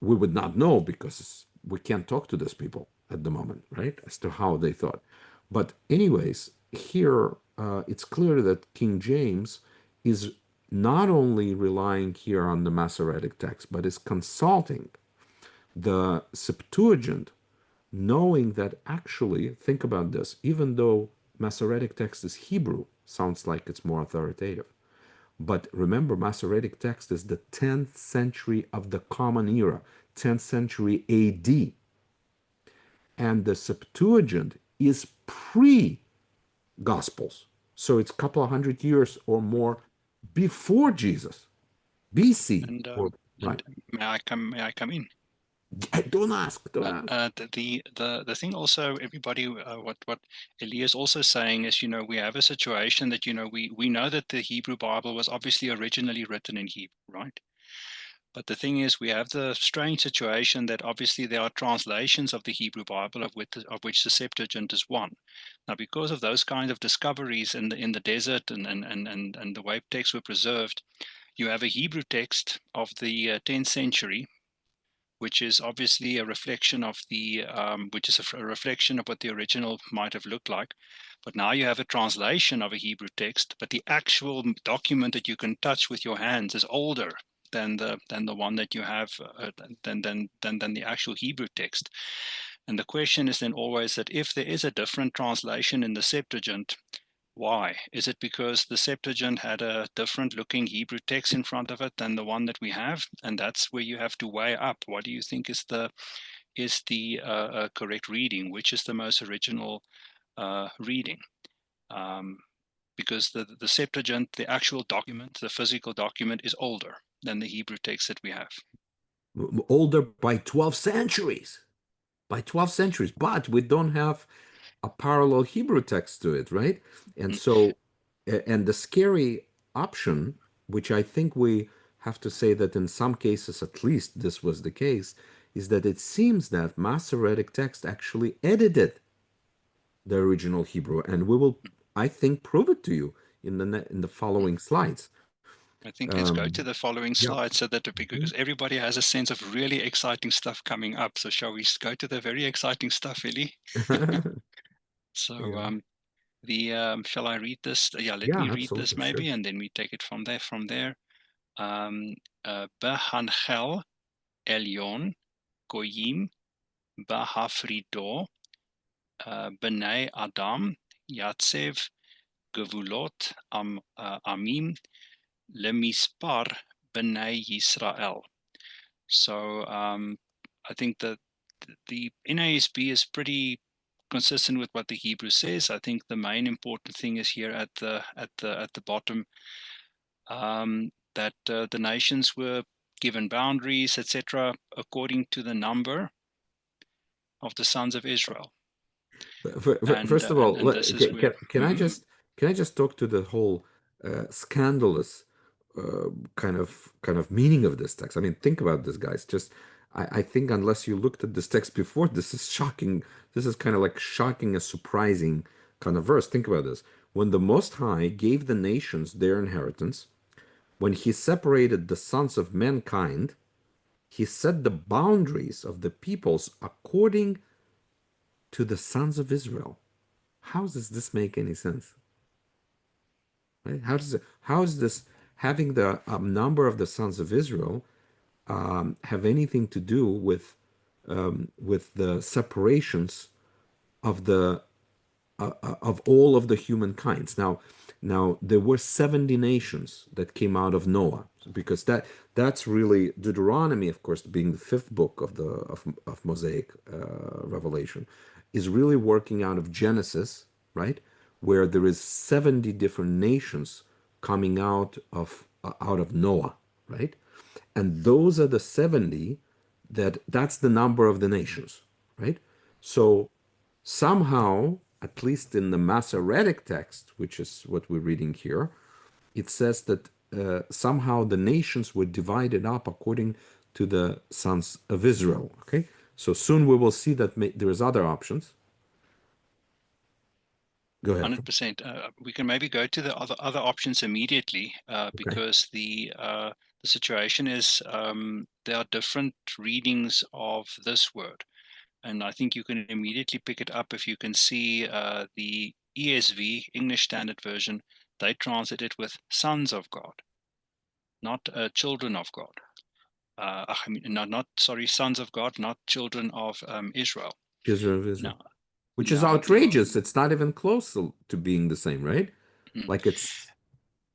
We would not know because we can't talk to these people at the moment, right? As to how they thought. But, anyways, here it's clear that King James is not only relying here on the Masoretic text, but is consulting the Septuagint, knowing that actually, think about this, even though Masoretic text is Hebrew, sounds like it's more authoritative. But remember, Masoretic text is the 10th century of the Common Era, 10th century AD. And the Septuagint is pre Gospels. So it's a couple of hundred years or more before Jesus, BC, And or and right. may I come in? Don't ask. Don't ask. The thing also, everybody, what Eli is also saying is, we have a situation that, we know that the Hebrew Bible was obviously originally written in Hebrew, right? But the thing is, we have the strange situation that obviously there are translations of the Hebrew Bible, of which the Septuagint is one. Now, because of those kind of discoveries in the desert, and the way texts were preserved, you have a Hebrew text of the 10th century, which is obviously a reflection of a reflection of what the original might have looked like. But now you have a translation of a Hebrew text, but the actual document that you can touch with your hands is older than the one that you have, than the actual Hebrew text. And the question is then always that if there is a different translation in the Septuagint, why? Is it because the Septuagint had a different looking Hebrew text in front of it than the one that we have? And that's where you have to weigh up. What do you think is the correct reading? Which is the most original reading? Um, because the Septuagint, the actual document, the physical document, is older than the Hebrew text that we have. Older by 12 centuries. By 12 centuries. But we don't have a parallel Hebrew text to it, right? And Mm. so, and the scary option, which I think we have to say that in some cases, at least this was the case, is that it seems that Masoretic text actually edited the original Hebrew, and we will, I think, prove it to you in the following slides. I think let's go Um, to the following yeah. slide, so that Mhm. because everybody has a sense of really exciting stuff coming up. So shall we go to the very exciting stuff, Eli? So Yeah. shall I read this? Yeah, let Yeah, me read this absolutely, sure. maybe, and then we take it from there. Behanchel Elyon Goyim Bahafrido B'nai Adam Yatsev Gevulot Amim Lemispar B'nai Yisrael. So I think that the NASB is pretty consistent with what the Hebrew says. I think the main important thing is here at the bottom, that the nations were given boundaries, etc., according to the number of the sons of Israel. And First of all, this is where. Mhm. can I just talk to the whole scandalous kind of meaning of this text? I mean, think about this, guys. Just I think unless you looked at this text before, this is shocking. This is kind of like shocking and surprising kind of verse. Think about this. When the Most High gave the nations their inheritance, when He separated the sons of mankind, He set the boundaries of the peoples according to the sons of Israel. How does this make any sense? Right? How is this having the number of the sons of Israel have anything to do with the separations of the of all of the humankinds? Now there were 70 nations that came out of Noah, because that's really Deuteronomy, of course, being the fifth book of Mosaic revelation, is really working out of Genesis, right, where there is 70 different nations coming out of Noah, right, and those are the 70, that's the number of the nations, right? So somehow, at least in the Masoretic text, which is what we're reading here, it says that somehow the nations were divided up according to the sons of Israel. Okay, so soon we will see that there's other options. Go ahead. 100%. We can maybe go to the other options immediately, Okay. because the situation is, there are different readings of this word, and I think you can immediately pick it up if you can see the ESV, English Standard Version. They translate it with sons of God, not children of God. I mean, not sorry, sons of God, not children of Israel. Children of Israel, Now, which is now, outrageous. It's not even close to being the same, right? mm, Like it's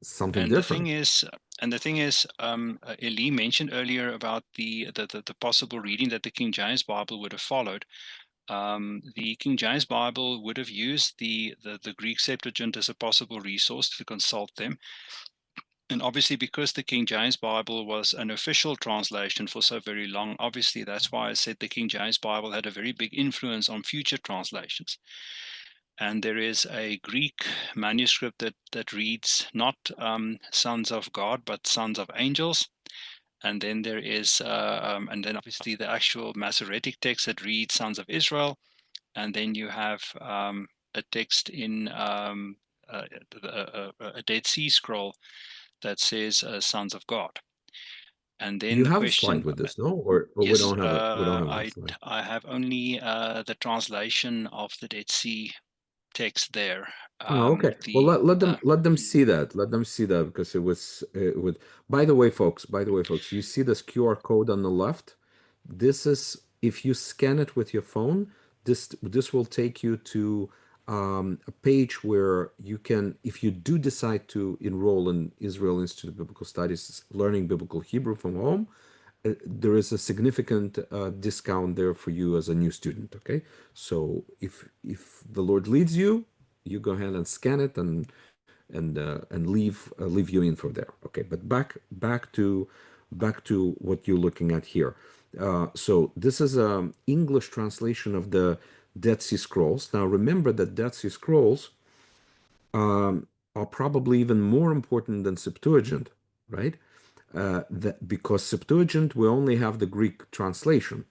something And the different. thing is, Eli mentioned earlier about the possible reading that the King James Bible would have followed. The King James Bible would have used the Greek Septuagint as a possible resource to consult them. And obviously, because the King James Bible was an official translation for so very long, obviously that's why I said the King James Bible had a very big influence on future translations. And there is a Greek manuscript that reads not sons of God, but sons of angels. And then there is, and then obviously the actual Masoretic text that reads sons of Israel. And then you have a text in a Dead Sea Scroll that says sons of God. And then You the have a slide question, with this, no? Or we yes, don't have a we don't have a slide. I have only the translation of the Dead Sea text there. Oh, okay. Well, The let them see that. Let them see that because it was with. By the way, folks. By the way, folks. You see this QR code on the left? This is if you scan it with your phone. This will take you to a page where you can, if you do decide to enroll in Israel Institute of Biblical Studies, learning biblical Hebrew from home, there is a significant discount there for you as a new student. Okay, so if the Lord leads you, you go ahead and scan it and leave you in for there. Okay, but back to what you're looking at here. So this is a English translation of the Dead Sea Scrolls. Now remember that Dead Sea Scrolls are probably even more important than Septuagint, right? Because Septuagint, we only have the Greek translation.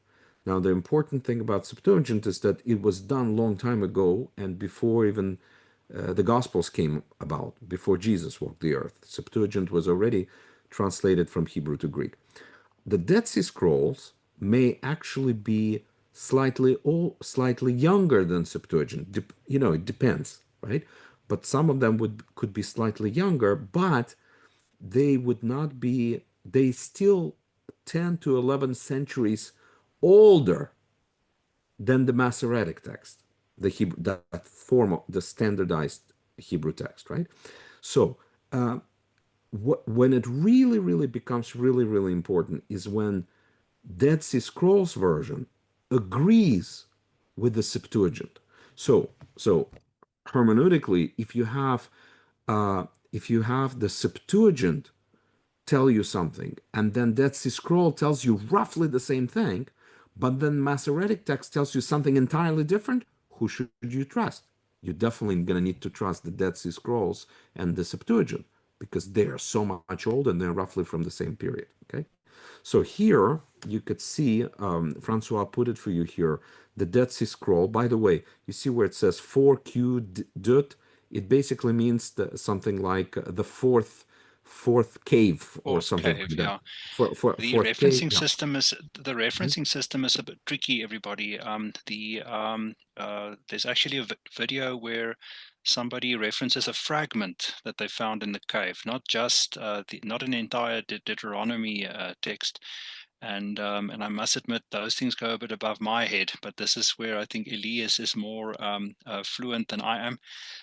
Now, the important thing about Septuagint is that it was done long time ago and before even the Gospels came about, before Jesus walked the earth. Septuagint was already translated from Hebrew to Greek. The Dead Sea Scrolls may actually be slightly younger than Septuagint. It depends, right? But some of them would could be slightly younger, but they would not be. They still 10 to 11 centuries older than the Masoretic text, the Hebrew, that form of the standardized Hebrew text, right? So when it really, really becomes really, really important is when Dead Sea Scrolls version agrees with the Septuagint. So hermeneutically, if you have the Septuagint tell you something, and then Dead Sea Scroll tells you roughly the same thing, but then Masoretic text tells you something entirely different, who should you trust? You're definitely going to need to trust the Dead Sea Scrolls and the Septuagint because they are so much older and they're roughly from the same period. Okay, so here you could see Francois put it for you here. The Dead Sea Scroll. By the way, you see where it says 4Q Dut. It basically means something like the fourth cave or fourth something cave, like that. yeah. The Fourth cave. referencing Yeah. system is Mhm. a bit tricky, everybody. There's actually a video where somebody references a fragment that they found in the cave, not just not an entire Deuteronomy text. And I must admit those things go a bit above my head. But this is where I think Elias is more fluent than I am.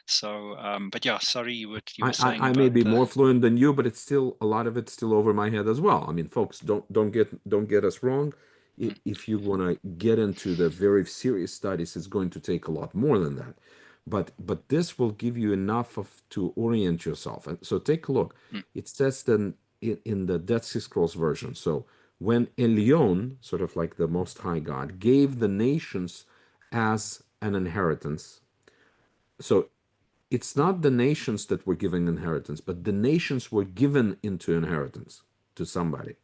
So, but yeah, sorry, you were I, saying I I may about be the. more fluent than you, but it's still a lot of it's still over my head as well. I mean, folks, don't get us wrong. Mm, If you want to get into the very serious studies, it's going to take a lot more than that. But this will give you enough of to orient yourself. And so take a look. mm, It says then in the Dead Sea Scrolls version. So when Elyon, sort of like the Most High God, gave the nations as an inheritance. So it's not the nations that were given inheritance, but the nations were given into inheritance to somebody,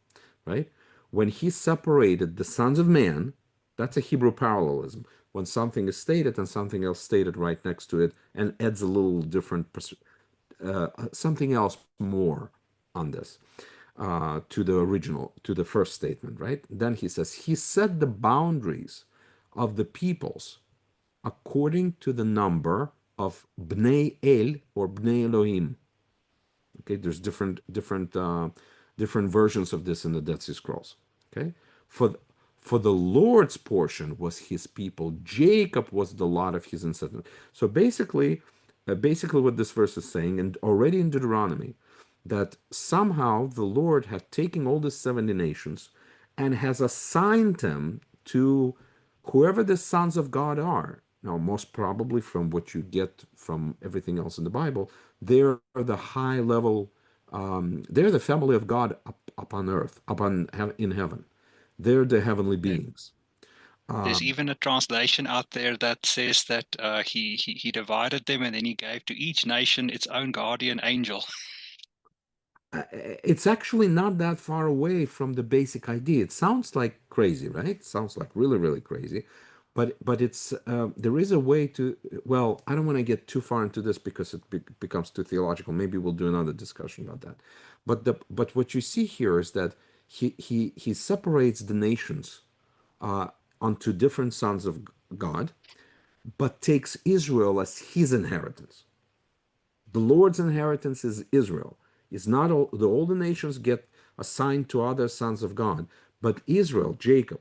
right? When he separated the sons of man, that's a Hebrew parallelism. When something is stated and something else stated right next to it, and adds a little different, something else more on this to the original, to the first statement, right? Then he says, he set the boundaries of the peoples according to the number of Bnei El or Bnei Elohim. Okay, there's different versions of this in the Dead Sea Scrolls. Okay, for for the Lord's portion was his people. Jacob was the lot of his ancestors. So basically what this verse is saying, and already in Deuteronomy, that somehow the Lord had taken all the 70 nations and has assigned them to whoever the sons of God are. Now, most probably from what you get from everything else in the Bible, they're the high level. They're the family of God up on earth, in heaven. They're the heavenly There, beings. there's Um, even a translation out there that says that he divided them and then he gave to each nation its own guardian angel. it's actually not that far away from the basic idea. It sounds like crazy, right? It sounds like really, really crazy, but it's there is a way to. Well, I don't want to get too far into this because becomes too theological. Maybe we'll do another discussion about that. But what you see here is that he separates the nations uh, onto different sons of God, but takes Israel as his inheritance. The Lord's inheritance is Israel. It's not all the nations get assigned to other sons of God, but Israel, Jacob,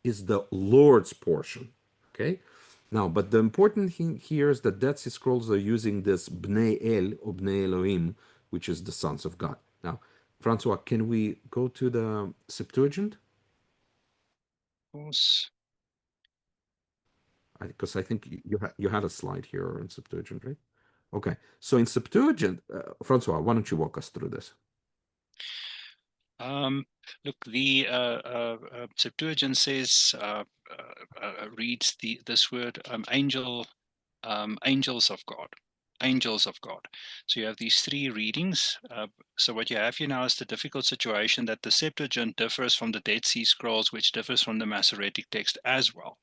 is the Lord's portion. Okay? Now, but the important thing here is that Dead Sea Scrolls are using this Bnei El or Bnei Elohim, which is the sons of God. Now, Francois, can we go to the Septuagint? Of course. Because I think you had a slide here in Septuagint, right? Okay. So in Septuagint, Francois, why don't you walk us through this? Um, Look, the Septuagint says reads this word angels of God. Angels of God. So you have these three readings. So what you have here now is the difficult situation that the Septuagint differs from the Dead Sea Scrolls, which differs from the Masoretic text as well.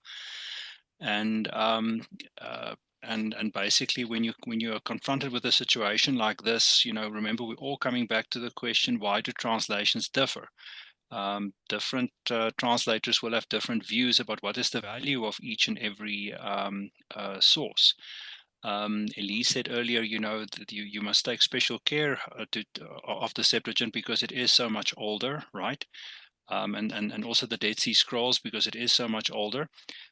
And uh, and basically, when you are confronted with a situation like this, remember we're all coming back to the question: why do translations differ? Different translators will have different views about what is the value of each and every source. Elise said earlier, that you must take special care of the Septuagint because it is so much older, right? And also the Dead Sea Scrolls because it is so much older.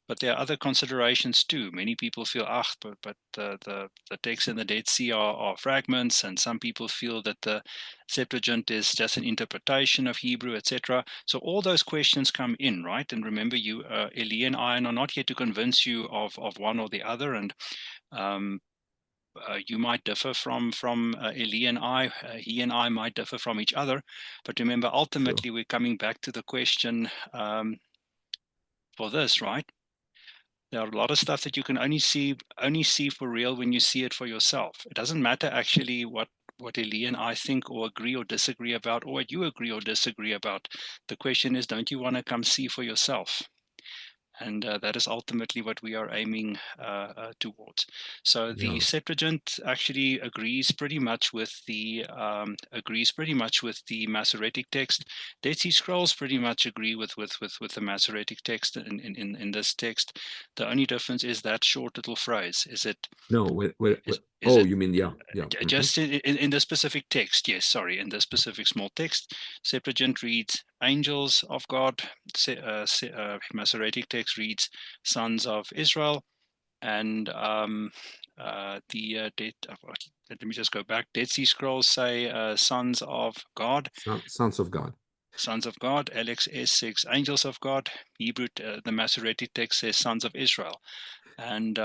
But there are other considerations too. Many people feel, but the texts in the Dead Sea are fragments, and some people feel that the Septuagint is just an interpretation of Hebrew, etc. So all those questions come in, right? And remember, Eli and I, are not here to convince you of one or the other, and um, you might differ from Eli and I. He and I might differ from each other, but remember, Sure. ultimately, we're coming back to the question for this, right? There are a lot of stuff that you can only see for real when you see it for yourself. It doesn't matter actually what Eli and I think or agree or disagree about, or what you agree or disagree about. The question is, don't you want to come see for yourself? And that is ultimately what we are aiming towards. So the Yeah. Septuagint actually agrees pretty much with the Masoretic text. Dead Sea Scrolls pretty much agree with the Masoretic text in this text. The only difference is that short little phrase. No, wait. Is Oh, it you mean yeah, yeah. just in the specific text? Yes, sorry, in the specific small text, Septuagint reads angels of God. Masoretic text reads sons of Israel, and the let me just go back. Dead Sea Scrolls say sons of God. Sons of God. Sons of God. LXS says angels of God. Hebrew, the Masoretic text says sons of Israel, and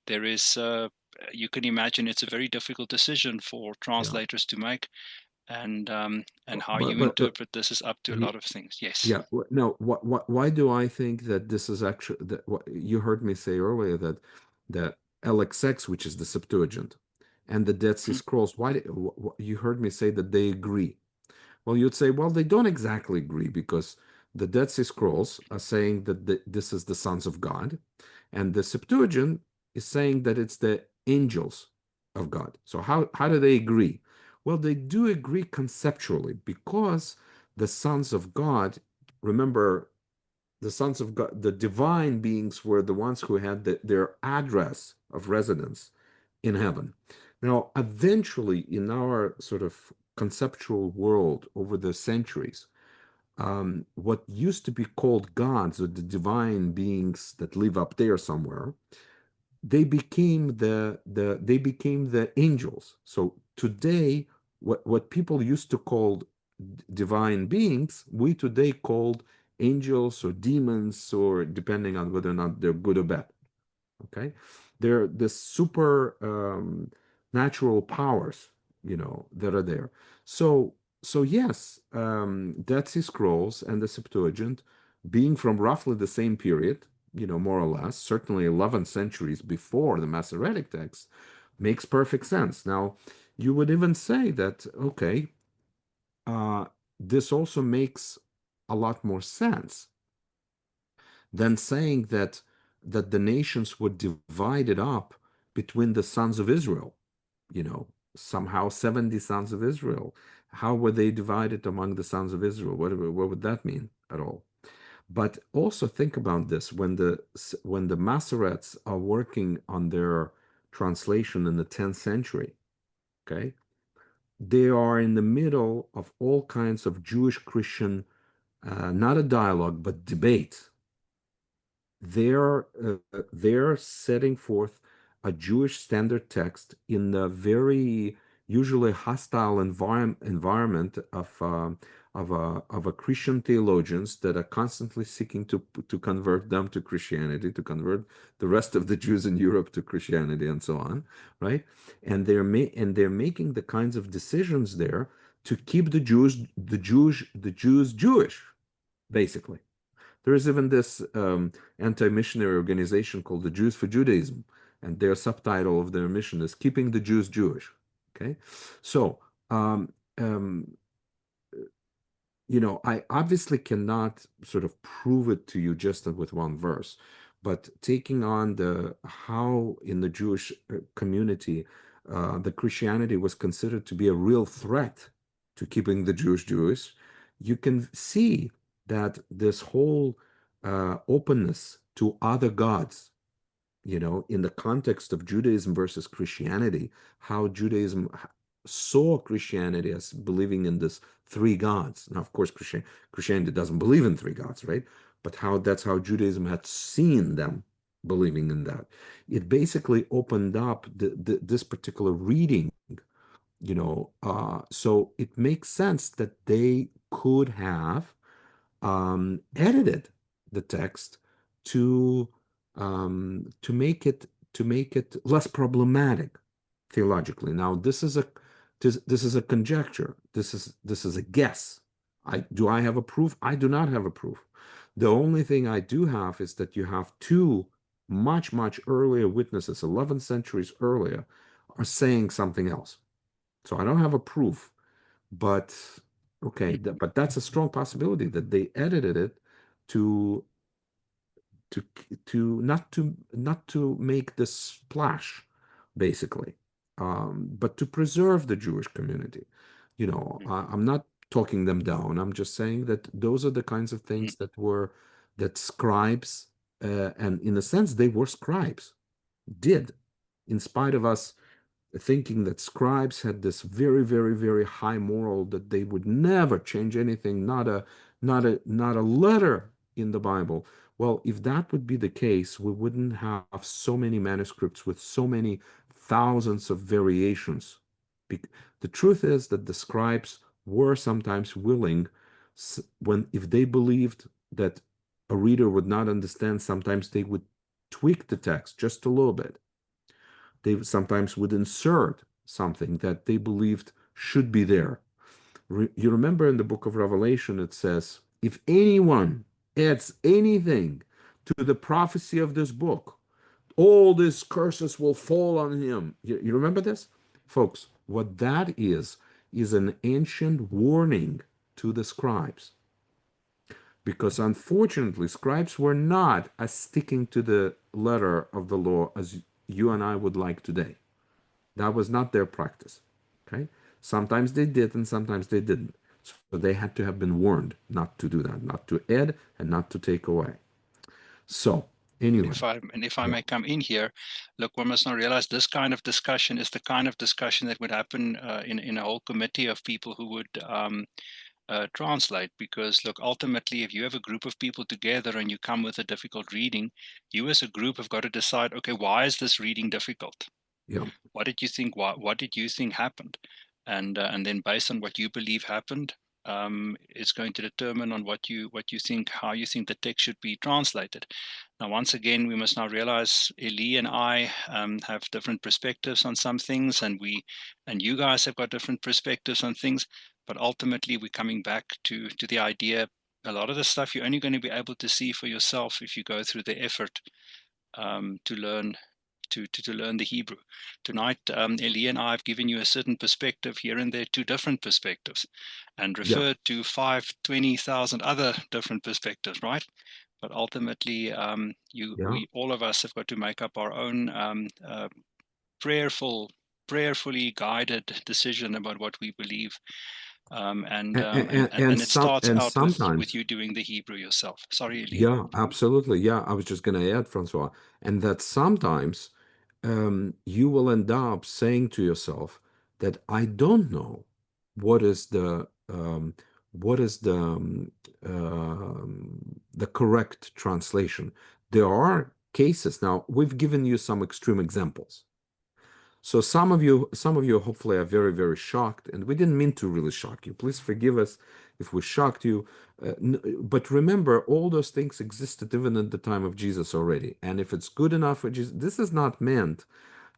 there is. You can imagine it's a very difficult decision for Yeah. translators to make, and how But you but but interpret this is up to a y- lot of things. Yes. yeah. No. Why do I think that this is actually that what you heard me say earlier that the LXX, which is the Septuagint, and the Dead Sea Mhm. Scrolls, you heard me say that they agree? Well, you'd say, well, they don't exactly agree because the Dead Sea Scrolls are saying that this is the sons of God, and the Septuagint is saying that it's the angels of God. So how do they agree? Well, they do agree conceptually because the sons of God, remember, the sons of God, the divine beings were the ones who had their address of residence in heaven. Now, eventually, in our sort of conceptual world over the centuries, what used to be called gods or the divine beings that live up there somewhere, they became the angels. So today, what people used to call divine beings, we today called angels or demons, or depending on whether or not they're good or bad. Okay, they're the super natural powers. that are there. So yes, Dead Sea Scrolls and the Septuagint, being from roughly the same period, more or less, certainly 11 centuries before the Masoretic text, makes perfect sense. Now, you would even say that, okay, uh, this also makes a lot more sense than saying that the nations were divided up between the sons of Israel, you know, somehow 70 sons of Israel. How were they divided among the sons of Israel? What would that mean at all? But also think about this when the Masoretes are working on their translation in the 10th century, okay? They are in the middle of all kinds of Jewish Christian, not a dialogue, but debate. They're setting forth a Jewish standard text in a very usually hostile environment of a Christian theologians that are constantly seeking to convert them to Christianity, to convert the rest of the Jews in Europe to Christianity, and so on, right? And they're making the kinds of decisions there to keep the Jews Jewish, basically. There is even this anti-missionary organization called the Jews for Judaism, and their subtitle of their mission is "Keeping the Jews Jewish." Okay, so um, um, I obviously cannot sort of prove it to you just with one verse, but taking on the how in the Jewish community, the Christianity was considered to be a real threat to keeping the Jews Jewish, you can see that this whole openness to other gods, in the context of Judaism versus Christianity, how Judaism saw Christianity as believing in this three gods. Now, of course, Christianity doesn't believe in three gods, right? But that's how Judaism had seen them believing in that. It basically opened up this particular reading, so it makes sense that they could have edited the text to to make it less problematic theologically. Now, this is a conjecture. This is a guess. I have a proof? I do not have a proof. The only thing I do have is that you have two much, much earlier witnesses, 11 centuries earlier, are saying something else. So I don't have a proof, but okay, but that's a strong possibility that they edited it to to to not to make this splash, basically, but to preserve the Jewish community. I'm not talking them down. I'm just saying that those are the kinds of things that scribes, and in a sense, they were scribes, did, in spite of us thinking that scribes had this very, very, very high moral that they would never change anything, not a letter in the Bible. Well, if that would be the case, we wouldn't have so many manuscripts with so many thousands of variations. The truth is that the scribes were sometimes willing, when if they believed that a reader would not understand, sometimes they would tweak the text just a little bit. They sometimes would insert something that they believed should be there. You remember in the book of Revelation, it says, if anyone adds anything to the prophecy of this book, all these curses will fall on him. You remember this? Folks, what that is an ancient warning to the scribes. Because unfortunately, scribes were not as sticking to the letter of the law as you and I would like today. That was not their practice. Okay? Sometimes they did and sometimes they didn't. So they had to have been warned not to do that, not to add and not to take away. So, anyway, If I yeah, may come in here, look, one must not realize this kind of discussion is the kind of discussion that would happen in a whole committee of people who would translate. Because look, ultimately, if you have a group of people together and you come with a difficult reading, you as a group have got to decide, okay, why is this reading difficult? yeah, What did you think? What did you think happened? And then based on what you believe happened, is going to determine on what you think, how you think the text should be translated. Now, once again, we must now realize Eli and I have different perspectives on some things, and you guys have got different perspectives on things. But ultimately, we're coming back to the idea. A lot of the stuff you're only going to be able to see for yourself if you go through the effort to learn to learn the Hebrew. Tonight, Eli and I have given you a certain perspective here and there, two different perspectives, and Yeah, referred to 520,000 other different perspectives, right? But ultimately, yeah. we all of us have got to make up our own prayerful, prayerfully guided decision about what we believe. And it starts And out with sometimes, you doing the Hebrew yourself. Sorry, Eli. yeah, absolutely. Yeah, I was just going to add, Francois, and that sometimes you will end up saying to yourself that I don't know what is the correct translation. There are cases. Now, we've given you some extreme examples. So some of you hopefully are very, very shocked, and we didn't mean to really shock you. Please forgive us if we shocked you. But remember, all those things existed even at the time of Jesus already. And if it's good enough for Jesus, this is not meant,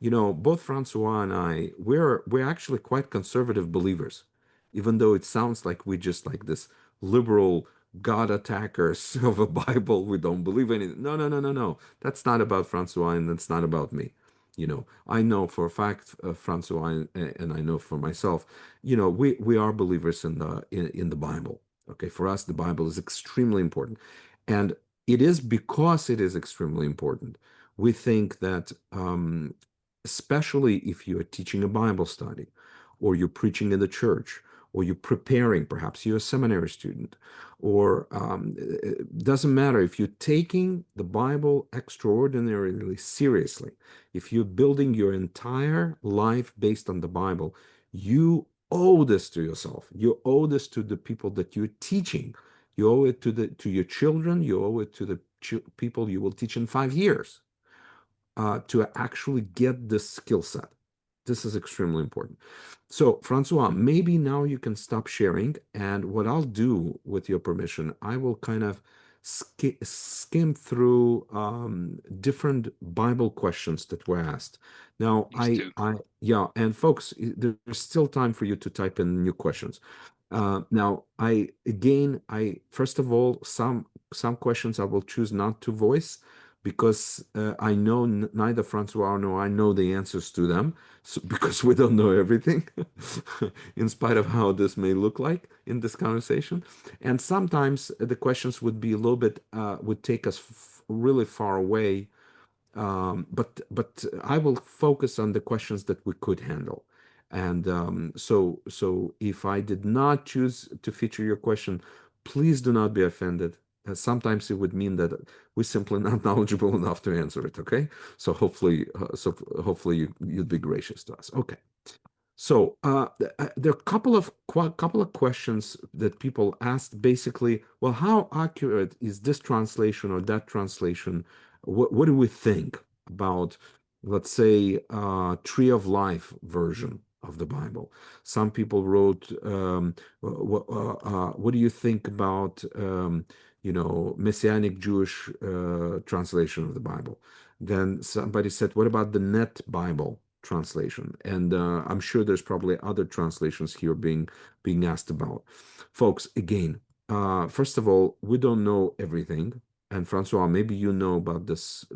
both Francois and I, we're actually quite conservative believers, even though it sounds like we just like this liberal God attackers of a Bible. We don't believe anything. No, no, no, no, no. That's not about Francois, and that's not about me. I know for a fact, Francois, and I know for myself, we are believers in the Bible. Okay, for us, the Bible is extremely important, and it is because it is extremely important. We think that, especially if you are teaching a Bible study, or you're preaching in the church, or you're preparing, perhaps you're a seminary student, or it doesn't matter if you're taking the Bible extraordinarily seriously, if you're building your entire life based on the Bible, you owe this to yourself. You owe this to the people that you're teaching. You owe it to your children. You owe it to the people you will teach in 5 years, to actually get this skill set. This is extremely important. So, Francois, maybe now you can stop sharing. And what I'll do, with your permission, I will kind of skim through different Bible questions that were asked. Now, Please do. yeah, and folks, there's still time for you to type in new questions. Now, first of all, some questions I will choose not to voice because I know neither Francois nor I know the answers to them, so, because we don't know everything, in spite of how this may look like in this conversation. And sometimes the questions would be a little bit, would take us really far away, but I will focus on the questions that we could handle. And so if I did not choose to feature your question, please do not be offended. Sometimes it would mean that we're simply not knowledgeable enough to answer it. Okay, so hopefully you'd be gracious to us. Okay. So there are a couple of questions that people asked. Basically, well, how accurate is this translation or that translation? What do we think about, let's say, Tree of Life version of the Bible? Some people wrote, what do you think about, Messianic Jewish translation of the Bible? Then somebody said, what about the Net Bible translation? And I'm sure there's probably other translations here being asked about. Folks, again, first of all, we don't know everything. And Francois, maybe you know about this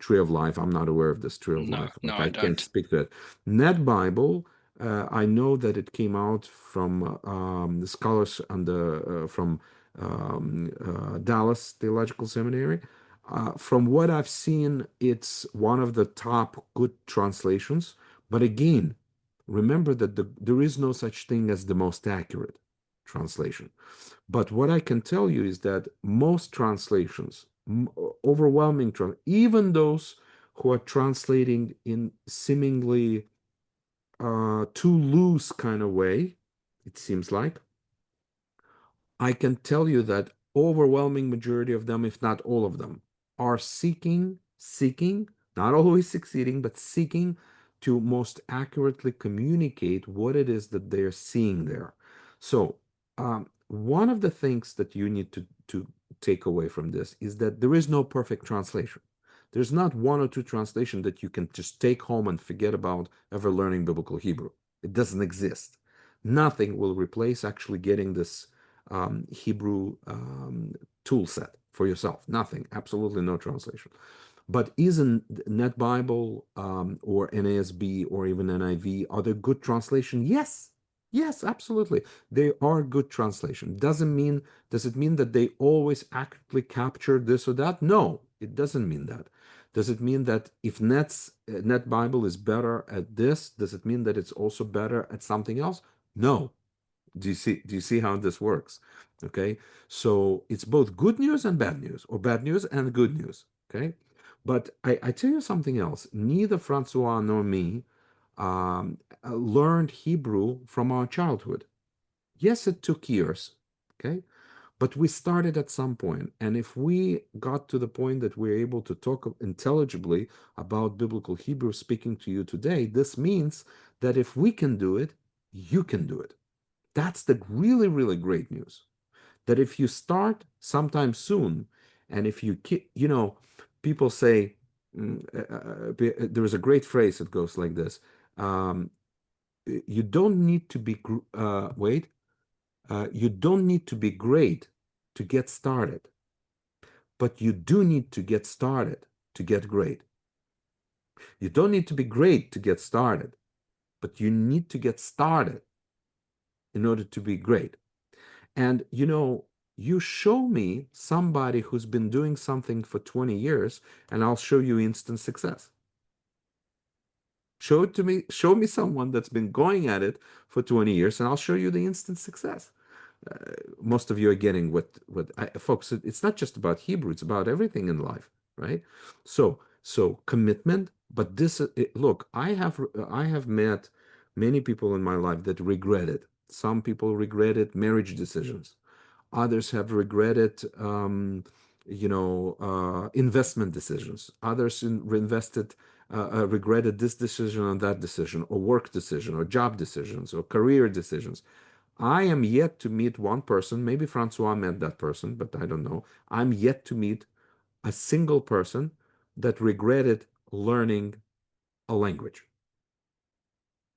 Tree of Life. I'm not aware of this Tree of No, Life. no, Like, I I can't don't. speak to it. Net Bible, I know that it came out from the scholars from Dallas Theological Seminary. From what I've seen, it's one of the top good translations. But again, remember that there is no such thing as the most accurate translation. But what I can tell you is that most translations, overwhelming, even those who are translating in seemingly too loose kind of way, it seems like, I can tell you that overwhelming majority of them, if not all of them, are seeking, not always succeeding, but seeking to most accurately communicate what it is that they're seeing there. So, One of the things that you need to take away from this is that there is no perfect translation. There's not one or two translation that you can just take home and forget about ever learning biblical Hebrew. It doesn't exist. Nothing will replace actually getting this Hebrew tool set for yourself. Nothing. Absolutely no translation. But isn't Net Bible or NASB or even NIV, are they good translation? Yes. Yes, absolutely. They are good translation. Does it mean that they always accurately capture this or that? No, it doesn't mean that. Does it mean that if Net Bible is better at this, does it mean that it's also better at something else? No. Do you see how this works? Okay. So it's both good news and bad news, or bad news and good news. Okay. But I tell you something else. Neither Francois nor me learned Hebrew from our childhood. Yes, it took years. Okay. But we started at some point. And if we got to the point that we're able to talk intelligibly about biblical Hebrew speaking to you today, this means that if we can do it, you can do it. That's the really, really great news. That if you start sometime soon, and if you, people say, there is a great phrase that goes like this: um, you don't need to be, you don't need to be great to get started, but you do need to get started to get great. You don't need to be great to get started, but you need to get started in order to be great. And you show me somebody who's been doing something for 20 years, and I'll show you instant success. Show it to me, show me someone that's been going at it for 20 years, and I'll show you the instant success. Most of you are getting folks, it's not just about Hebrew, it's about everything in life, right? So commitment, but look, I have met many people in my life that regretted. Some people regretted marriage decisions. Others have regretted, investment decisions. Others regretted this decision and that decision, or work decision, or job decisions, or career decisions. I am yet to meet one person. Maybe Francois met that person, but I don't know. I'm yet to meet a single person that regretted learning a language.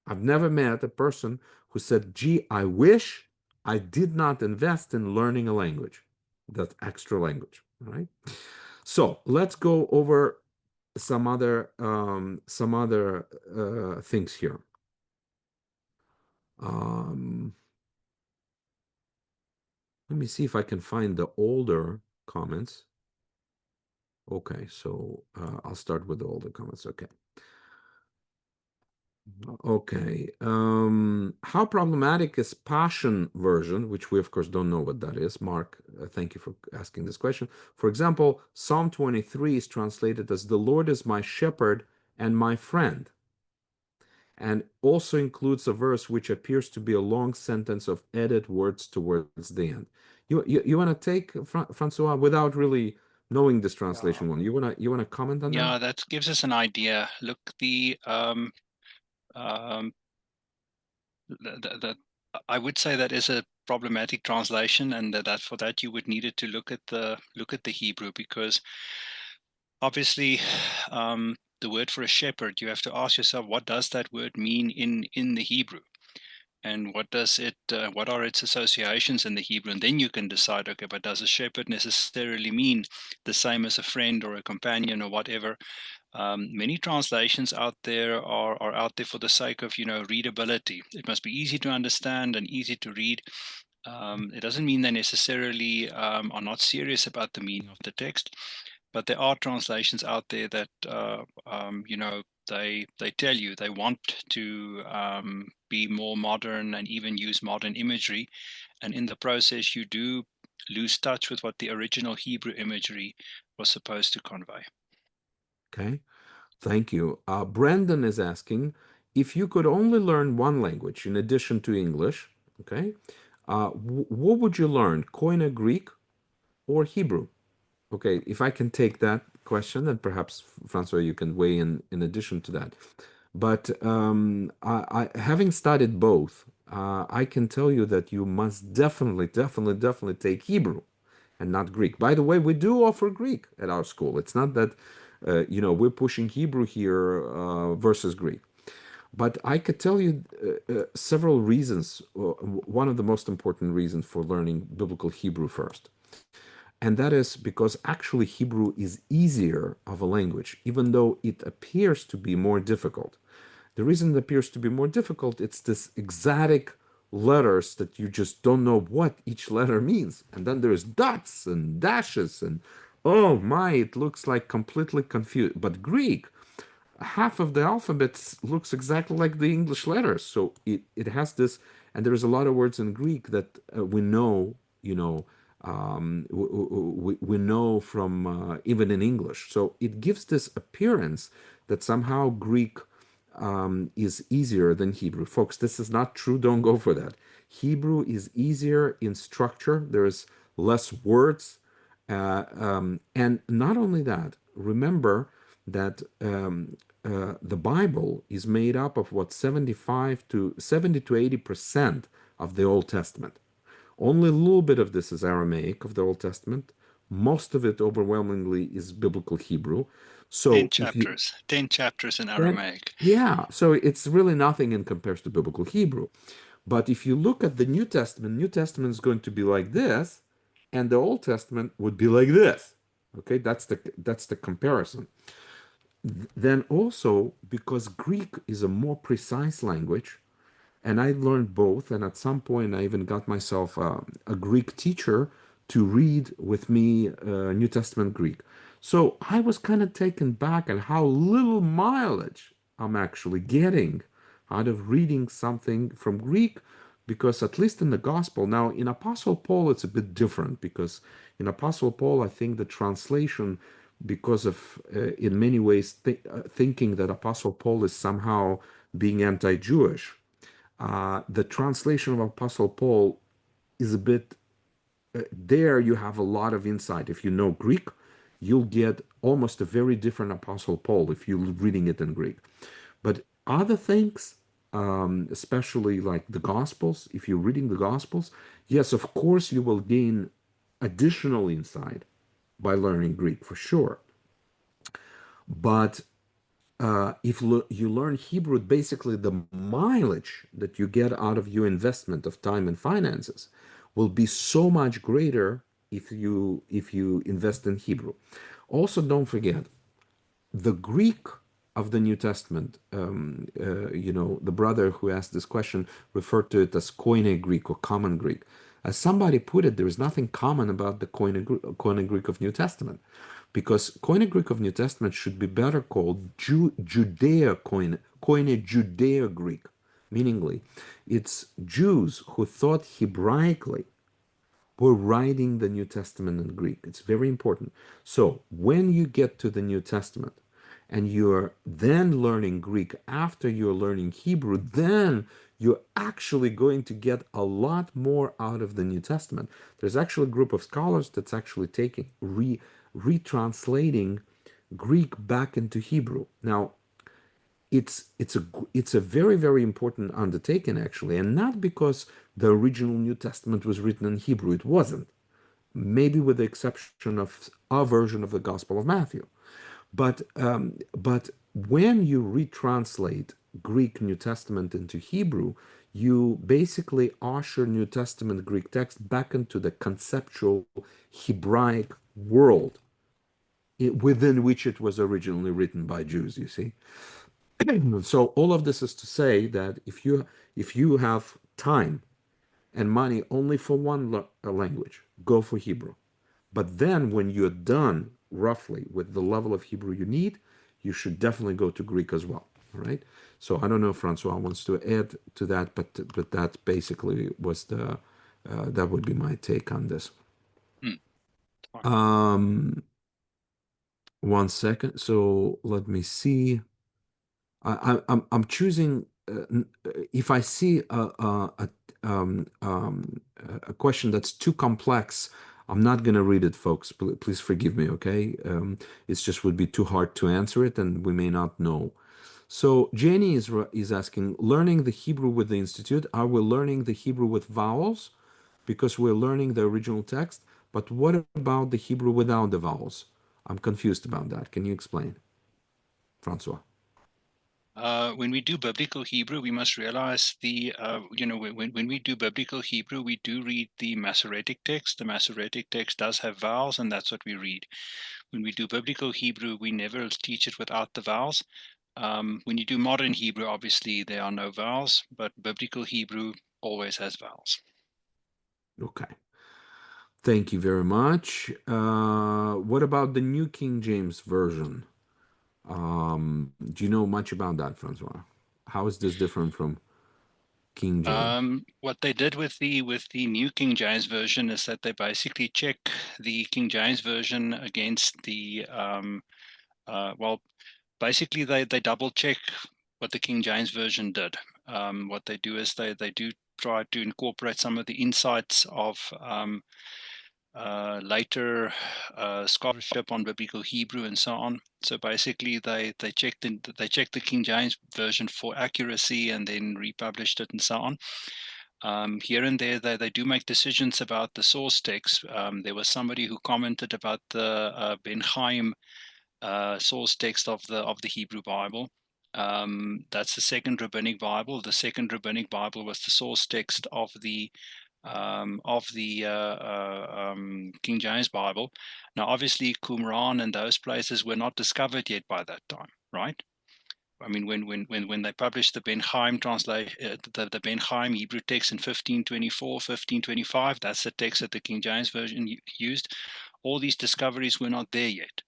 I've never met a person who said, gee, I wish I did not invest in learning a language, that extra language, right? So let's go over some other things here. Um, Let me see if I can find the older comments. Okay, so I'll start with the older comments. Okay. Okay. How problematic is Passion version, which we of course don't know what that is? Mark, thank you for asking this question. For example, Psalm 23 is translated as "The Lord is my shepherd and my friend," and also includes a verse which appears to be a long sentence of added words towards the end. You want to take Francois without really knowing this Yeah. translation one? You wanna comment on that? Yeah, that gives us an idea. Look, um, the I would say that is a problematic translation, and that for that you would need it to look at the Hebrew, because obviously, the word for a shepherd, you have to ask yourself, what does that word mean in the Hebrew, and what are its associations in the Hebrew, and then you can decide, okay, but does a shepherd necessarily mean the same as a friend or a companion or whatever? Many translations out there are out there for the sake of readability. It must be easy to understand and easy to read. It doesn't mean they necessarily are not serious about the meaning of the text, but there are translations out there that they tell you they want to be more modern and even use modern imagery, and in the process you do lose touch with what the original Hebrew imagery was supposed to convey. Okay. Thank you. Brandon is asking if you could only learn one language in addition to English, okay, what would you learn? Koine Greek or Hebrew? Okay, if I can take that question, and perhaps Francois, you can weigh in addition to that. But having studied both, I can tell you that you must definitely take Hebrew and not Greek. By the way, we do offer Greek at our school. It's not that, we're pushing Hebrew here versus Greek. But I could tell you several reasons. One of the most important reasons for learning biblical Hebrew first. And that is because actually Hebrew is easier of a language, even though it appears to be more difficult. The reason it appears to be more difficult, it's this exotic letters that you just don't know what each letter means. And then there's dots and dashes and oh my, it looks like completely confused. But Greek, half of the alphabet looks exactly like the English letters. So it has this, and there's a lot of words in Greek that we know, we know from even in English. So it gives this appearance that somehow Greek is easier than Hebrew. Folks, this is not true. Don't go for that. Hebrew is easier in structure. There's less words. And not only that, remember that the Bible is made up of what 75 to 70 to 80% of the Old Testament. Only a little bit of this is Aramaic of the Old Testament. Most of it overwhelmingly is biblical Hebrew. Ten So if you chapters, 10 chapters in then, Aramaic. yeah, so it's really nothing in comparison to biblical Hebrew. But if you look at the New Testament is going to be like this, and the Old Testament would be like this. Okay, that's the comparison. Then also because Greek is a more precise language, and I learned both. And at some point, I even got myself a Greek teacher to read with me New Testament Greek. So I was kind of taken back at how little mileage I'm actually getting out of reading something from Greek, because at least in the Gospel, now in Apostle Paul, it's a bit different because in Apostle Paul, I think the translation, because of in many ways thinking that Apostle Paul is somehow being anti-Jewish, the translation of Apostle Paul is a bit there. You have a lot of insight. If you know Greek, you'll get almost a very different Apostle Paul if you're reading it in Greek. But other things, especially like the Gospels, if you're reading the Gospels, yes, of course, you will gain additional insight by learning Greek for sure. But if you learn Hebrew, basically the mileage that you get out of your investment of time and finances will be so much greater if you invest in Hebrew. Also, don't forget the Greek of the New Testament. The brother who asked this question referred to it as Koine Greek or Common Greek. As somebody put it, there is nothing common about the Koine Greek of New Testament, because Koine Greek of New Testament should be better called Judea Koine Judea Greek, meaningly, it's Jews who thought Hebraically were writing the New Testament in Greek. It's very important. So when you get to the New Testament and you're then learning Greek after you're learning Hebrew, then you're actually going to get a lot more out of the New Testament. There's actually a group of scholars that's actually taking retranslating Greek back into Hebrew. Now, it's a very important undertaking actually, and not because the original New Testament was written in Hebrew. It wasn't, maybe with the exception of a version of the Gospel of Matthew. But when you retranslate Greek New Testament into Hebrew, you basically usher New Testament Greek text back into the conceptual Hebraic world within which it was originally written by Jews, you see. So all of this is to say that if you have time and money only for one language, go for Hebrew. But then when you're done roughly with the level of Hebrew you need, you should definitely go to Greek as well. All right. So I don't know if Francois wants to add to that, but that basically was the that would be my take on this. Hmm, fine. Um, 1 second. So let me see. I'm choosing if I see a question that's too complex, I'm not going to read it, folks. Please forgive me, okay? It's just would be too hard to answer it, and we may not know. So Jenny is asking, learning the Hebrew with the Institute, are we learning the Hebrew with vowels? Because we're learning the original text, but what about the Hebrew without the vowels? I'm confused about that. Can you explain, Francois? When we do biblical Hebrew, we must realize when we do biblical Hebrew, we do read the Masoretic text. The Masoretic text does have vowels, and that's what we read. When we do biblical Hebrew, we never teach it without the vowels. When you do modern Hebrew, obviously there are no vowels, but biblical Hebrew always has vowels. Okay. Thank you very much. What about the New King James Version? Do you know much about that, Francois? How is this different from King James? What they did with the New King James Version is that they basically check the King James Version against the well, basically they double check what the King James Version did. What they do is they do try to incorporate some of the insights of later scholarship on biblical Hebrew and so on. So basically, they checked the King James Version for accuracy and then republished it and so on. Here and there, they do make decisions about the source text. There was somebody who commented about the Ben Chaim source text of the Hebrew Bible. That's the Second Rabbinic Bible. The Second Rabbinic Bible was the source text of the King James Bible. Now, obviously, Qumran and those places were not discovered yet by that time, right? I mean, when they published the Ben Chaim translation, the Ben Chaim Hebrew text in 1524, 1525, that's the text that the King James Version used. All these discoveries were not there yet.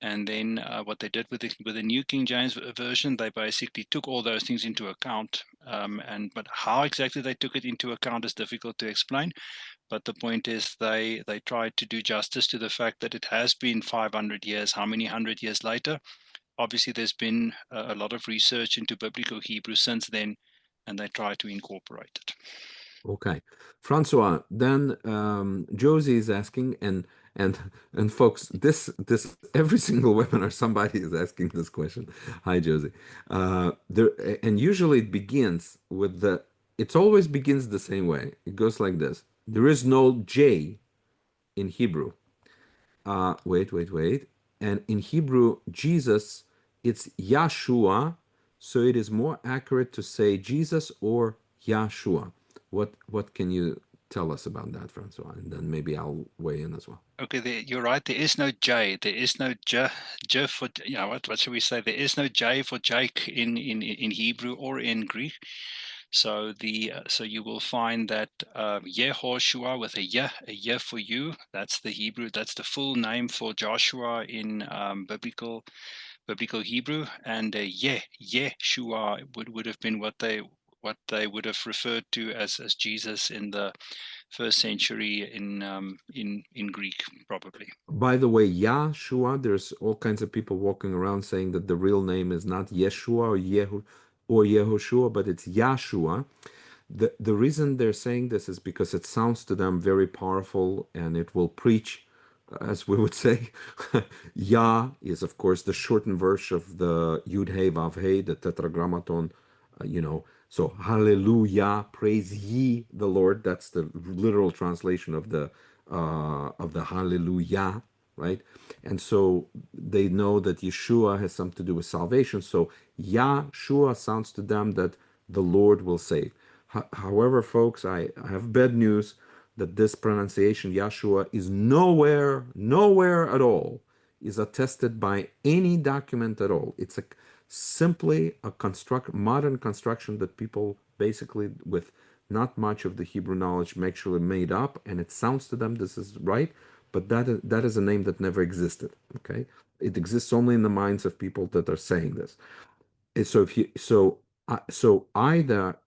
And then what they did with the New King James Version, they basically took all those things into account. But how exactly they took it into account is difficult to explain. But the point is, they tried to do justice to the fact that it has been 500 years. How many hundred years later? Obviously, there's been a lot of research into biblical Hebrew since then, and they try to incorporate it. Okay, Francois. Then Josie is asking, and and folks, this every single webinar somebody is asking this question. Hi, Josie. There and usually it begins with the. It always begins the same way. It goes like this. There is no J in Hebrew. Wait. And in Hebrew, Jesus, it's Yahshua, so it is more accurate to say Jesus or Yahshua. What can you tell us about that, Francois? And then maybe I'll weigh in as well. Okay, you're right. There is no J. There is no J. J for what should we say? There is no J for Jake in Hebrew or in Greek. So you will find that Yehoshua with a yeh for you. That's the Hebrew. That's the full name for Joshua in biblical Hebrew, and Yeshua would have been what they would have referred to as Jesus in the first century in Greek, probably. By the way, Yahshua, there's all kinds of people walking around saying that the real name is not Yeshua or Yehoshua, but it's Yahshua. The reason they're saying this is because it sounds to them very powerful and it will preach, as we would say. Yah is, of course, the shortened version of the Yud Hey Vav Hey, the Tetragrammaton, So hallelujah, praise ye the Lord. That's the literal translation of the hallelujah, right? And so they know that Yeshua has something to do with salvation. So Yahshua sounds to them that the Lord will save. However, folks, I have bad news that this pronunciation, Yahshua, is nowhere at all, is attested by any document at all. It's simply a modern construction that people basically with not much of the Hebrew knowledge actually made up, and it sounds to them this is right, but that is a name that never existed. Okay, it exists only in the minds of people that are saying this. And so if you so either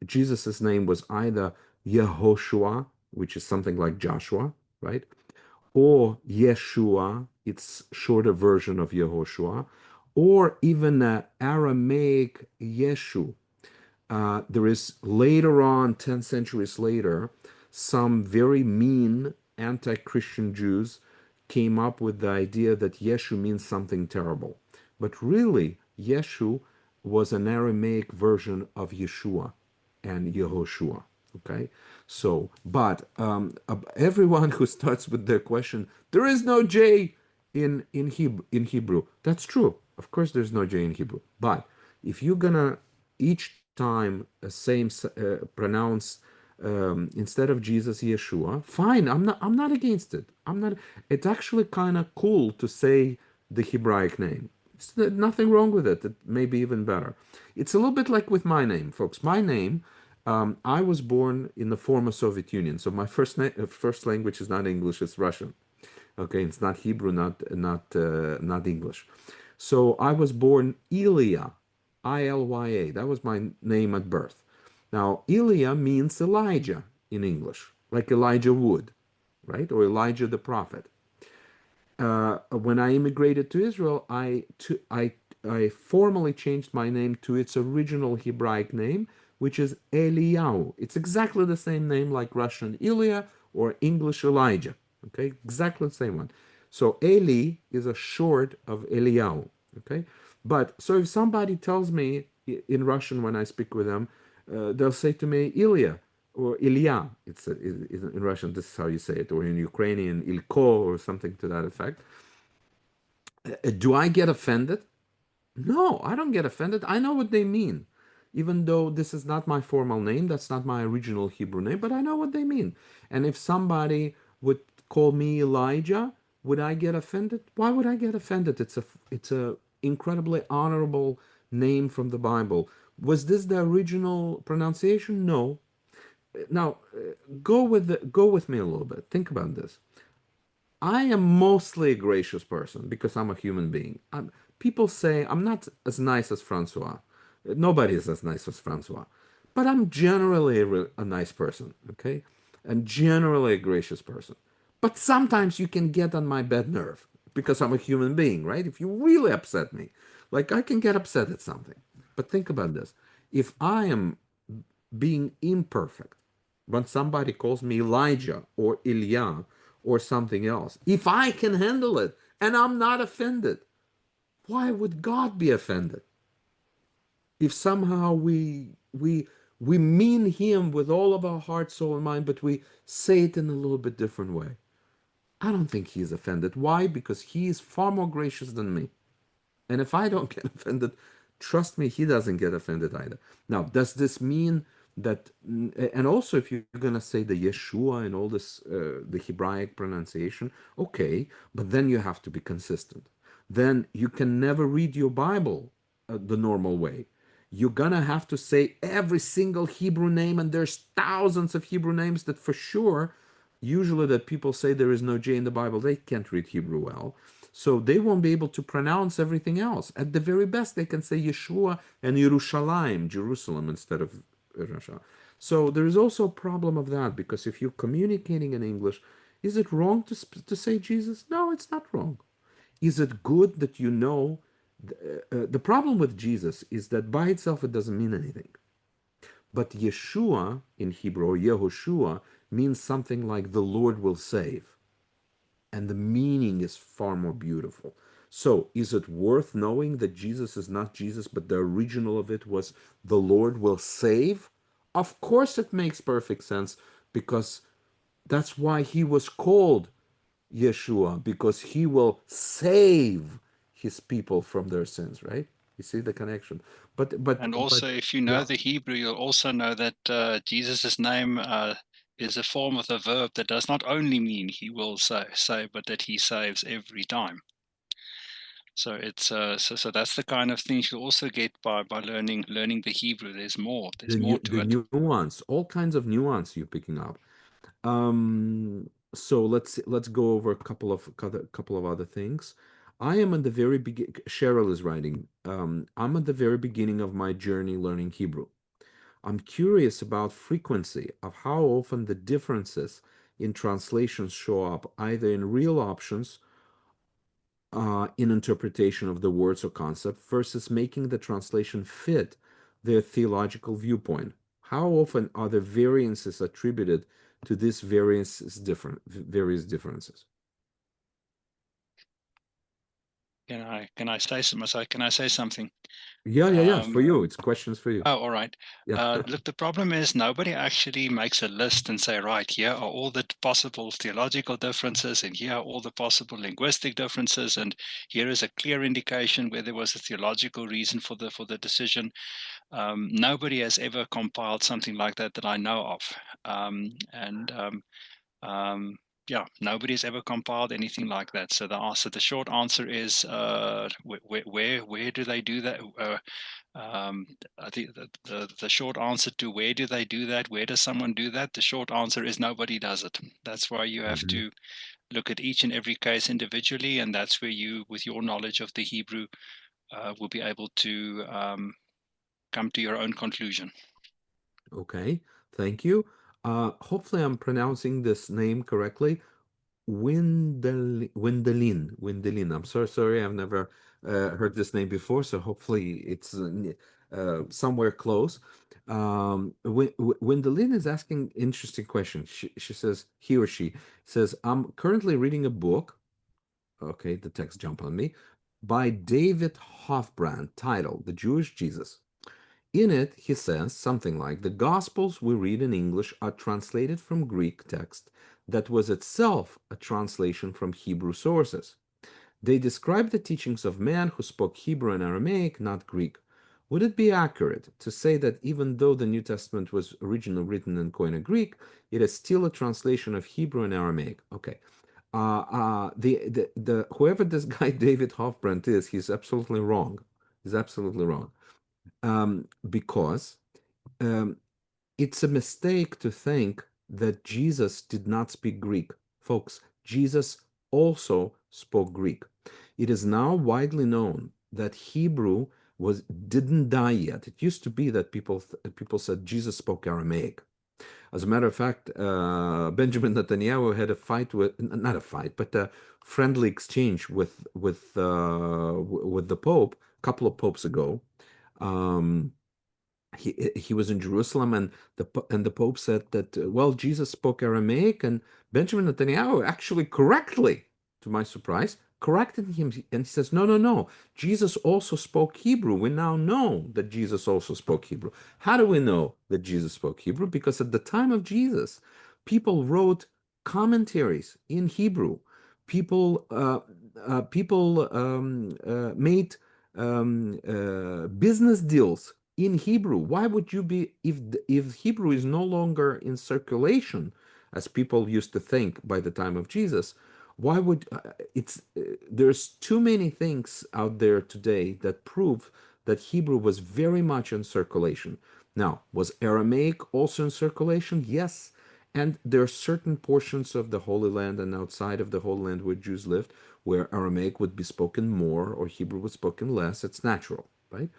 Jesus's name was either Yehoshua, which is something like Joshua, right? Or Yeshua, it's shorter version of Yehoshua, or even Aramaic Yeshu. There is later on, 10 centuries later, some very mean anti-Christian Jews came up with the idea that Yeshu means something terrible. But really, Yeshu was an Aramaic version of Yeshua and Yehoshua. Okay, so but everyone who starts with their question, there is no J in Hebrew. That's true. Of course, there's no J in Hebrew. But if you're gonna each time pronounce instead of Jesus Yeshua, fine. I'm not against it. I'm not. It's actually kind of cool to say the Hebraic name. It's nothing wrong with it. It may be even better. It's a little bit like with my name, folks. My name, I was born in the former Soviet Union, so my first language is not English; it's Russian. Okay, it's not Hebrew, not English. So I was born Ilya, Ilya. That was my name at birth. Now Ilya means Elijah in English, like Elijah Wood, right, or Elijah the prophet. When I immigrated to Israel, I formally changed my name to its original Hebraic name, which is Eliyahu. It's exactly the same name like Russian Ilya or English Elijah. Okay, exactly the same one. So Eli is a short of Eliyahu. Okay, but so if somebody tells me in Russian when I speak with them, they'll say to me Ilya or Ilya. In Russian, this is how you say it, or in Ukrainian, Ilko or something to that effect. Do I get offended? No, I don't get offended. I know what they mean. Even though this is not my formal name, that's not my original Hebrew name, but I know what they mean. And if somebody would call me Elijah, would I get offended? Why would I get offended? It's a incredibly honorable name from the Bible. Was this the original pronunciation? No. Now, go with me a little bit. Think about this. I am mostly a gracious person because I'm a human being. People say I'm not as nice as Francois. Nobody is as nice as Francois. But I'm generally a nice person, okay? And generally a gracious person. But sometimes you can get on my bad nerve because I'm a human being, right? If you really upset me, like I can get upset at something. But think about this. If I am being imperfect, when somebody calls me Elijah or Ilya or something else, if I can handle it and I'm not offended, why would God be offended? If somehow we mean him with all of our heart, soul, and mind, but we say it in a little bit different way. I don't think he is offended. Why? Because he is far more gracious than me. And if I don't get offended, trust me, he doesn't get offended either. Now, does this mean that, and also if you're going to say the Yeshua and all this, the Hebraic pronunciation, okay, but then you have to be consistent. Then you can never read your Bible the normal way. You're gonna have to say every single Hebrew name, and there's thousands of Hebrew names that for sure, usually that people say there is no J in the Bible, they can't read Hebrew well. So they won't be able to pronounce everything else. At the very best, they can say Yeshua and Yerushalayim, Jerusalem, instead of Russia. So there is also a problem of that because if you're communicating in English, is it wrong to say Jesus? No, it's not wrong. Is it good that you know? The problem with Jesus is that by itself it doesn't mean anything. But Yeshua in Hebrew, or Yehoshua, means something like the Lord will save. And the meaning is far more beautiful. So, is it worth knowing that Jesus is not Jesus, but the original of it was the Lord will save? Of course, it makes perfect sense because that's why he was called Yeshua, because he will save his people from their sins, right? You see the connection. And also, if you know Yeah, the Hebrew, you'll also know that Jesus' name is a form of the verb that does not only mean he will save, but that he saves every time. So it's so that's the kind of things you also get by learning the Hebrew. There's more. There's more to the it. nuance, all kinds of nuance you're picking up. So let's go over a couple of other things. I am at the very begin. Cheryl is writing. I'm at the very beginning of my journey learning Hebrew. I'm curious about frequency of how often the differences in translations show up, either in real options in interpretation of the words or concept versus making the translation fit their theological viewpoint. How often are the variances attributed to these various differences? Can I say some? Can I say something? Yeah, yeah, yeah. It's Um, for you. It's questions for you. Oh, all right. Yeah. Look, the problem is nobody actually makes a list and say, right, here are all the possible theological differences, and here are all the possible linguistic differences, and here is a clear indication where there was a theological reason for the decision. Nobody has ever compiled something like that that I know of, and um, yeah, nobody's ever compiled anything like that. So the short answer is, where do they do that? Um, I think the short answer to where do they do that? Where does someone do that? The short answer is nobody does it. That's why you have Mhm. to look at each and every case individually, and that's where you, with your knowledge of the Hebrew, will be able to come to your own conclusion. Okay. Thank you. Hopefully, I'm pronouncing this name correctly. Windelin. I'm so sorry. I've never heard this name before, so hopefully it's somewhere close. Windelin is asking interesting question. She says, he or she says, I'm currently reading a book. Okay, the text jump on me, by David Hofbrand titled The Jewish Jesus. In it, he says something like the Gospels we read in English are translated from Greek text that was itself a translation from Hebrew sources. They describe the teachings of men who spoke Hebrew and Aramaic, not Greek. Would it be accurate to say that even though the New Testament was originally written in Koine Greek, it is still a translation of Hebrew and Aramaic? Okay. The whoever this guy David Hofbrandt is, he's absolutely wrong. He's absolutely wrong. Because um, it's a mistake to think that Jesus did not speak Greek. Folks, Jesus also spoke Greek. It is now widely known that Hebrew was didn't die yet. It used to be that people said Jesus spoke Aramaic. As a matter of fact, Benjamin Netanyahu had a fight with not a fight, but a friendly exchange with the Pope a couple of popes ago. Um, he was in Jerusalem, and the Pope said that well, Jesus spoke Aramaic, and Benjamin Netanyahu actually correctly, to my surprise, corrected him, and he says, no, no, no, Jesus also spoke Hebrew. We now know that Jesus also spoke Hebrew. How do we know that Jesus spoke Hebrew? Because at the time of Jesus, people wrote commentaries in Hebrew. People made business deals in Hebrew. Why would you be if Hebrew is no longer in circulation, as people used to think by the time of Jesus? Why would it's there's too many things out there today that prove that Hebrew was very much in circulation. Now, was Aramaic also in circulation? Yes. And there are certain portions of the Holy Land and outside of the Holy Land where Jews lived where Aramaic would be spoken more or Hebrew was spoken less. It's natural, right?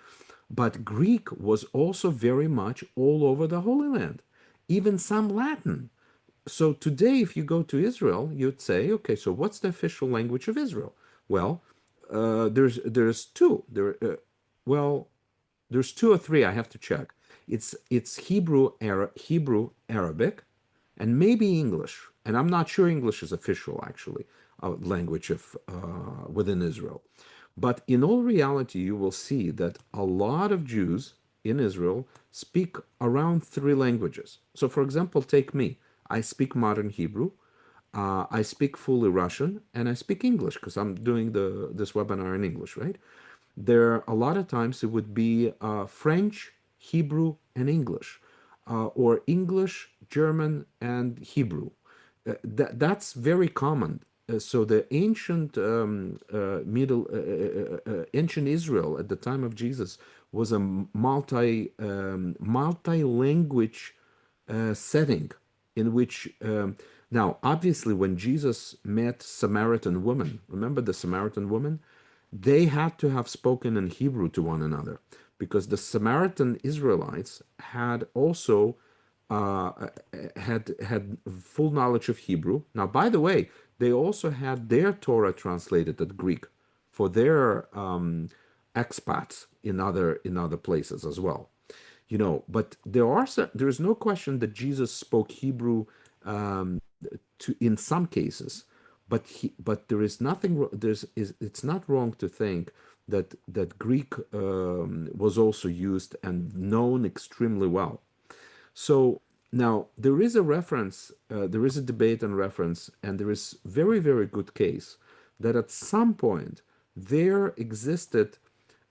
But Greek was also very much all over the Holy Land, even some Latin. So today, if you go to Israel, you'd say, okay, so what's the official language of Israel? Well, there's two. Well, there's two or three. I have to check. It's Hebrew Arabic, and maybe English. And I'm not sure English is official actually language of within Israel. But in all reality, you will see that a lot of Jews in Israel speak around three languages. So, for example, take me. I speak modern Hebrew. I speak fully Russian, and I speak English because I'm doing the this webinar in English, right? There a lot of times it would be French, Hebrew, and English, or English, German, and Hebrew. That's very common. So the ancient Israel at the time of Jesus was a multi language setting in which now obviously when Jesus met Samaritan woman, remember the Samaritan woman, they had to have spoken in Hebrew to one another because the Samaritan Israelites had also had full knowledge of Hebrew. Now, by the way, they also had their Torah translated at Greek for their expats in other places as well. But there is no question that Jesus spoke Hebrew to in some cases, but there is nothing it's not wrong to think that Greek was also used and known extremely well. So now there is a reference, there is a debate and reference, and there is very, very good case that at some point there existed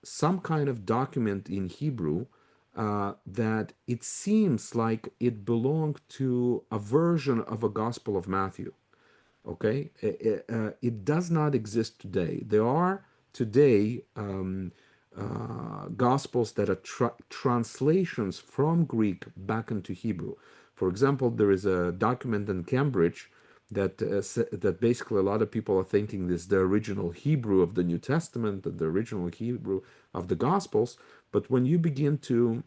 some kind of document in Hebrew that it seems like it belonged to a version of a Gospel of Matthew. Okay, it does not exist today. There are today gospels that are translations from Greek back into Hebrew. For example, there is a document in Cambridge that basically a lot of people are thinking this is the original Hebrew of the New Testament and the original Hebrew of the Gospels. But when you begin to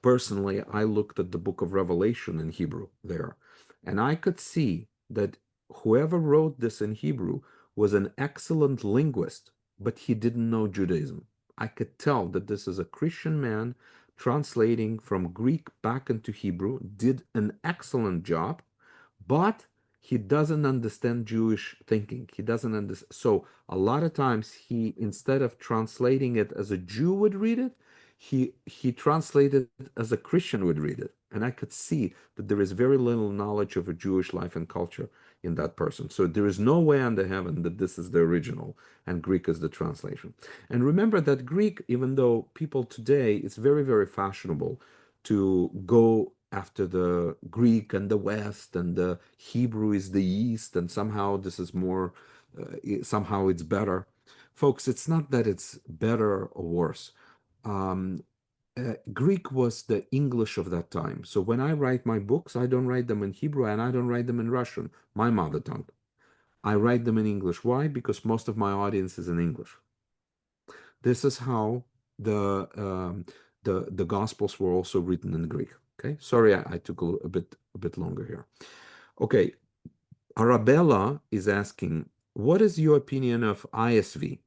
personally, I looked at the book of Revelation in Hebrew there, and I could see that whoever wrote this in Hebrew was an excellent linguist, but he didn't know Judaism. I could tell that this is a Christian man translating from Greek back into Hebrew, did an excellent job, but he doesn't understand Jewish thinking. He doesn't understand. So a lot of times he, instead of translating it as a Jew would read it, he translated it as a Christian would read it. And I could see that there is very little knowledge of a Jewish life and culture in that person. So there is no way under heaven that this is the original and Greek is the translation. And remember that Greek, even though people today, it's very, very fashionable to go after the Greek and the West, and the Hebrew is the East, and somehow this is more, somehow it's better. Folks, it's not that it's better or worse. Um, Greek was the English of that time. So when I write my books, I don't write them in Hebrew and I don't write them in Russian, my mother tongue. I write them in English. Why? Because most of my audience is in English. This is how the Gospels were also written in Greek. Okay, sorry, I took a bit longer here. Okay, Arabella is asking, what is your opinion of ISV?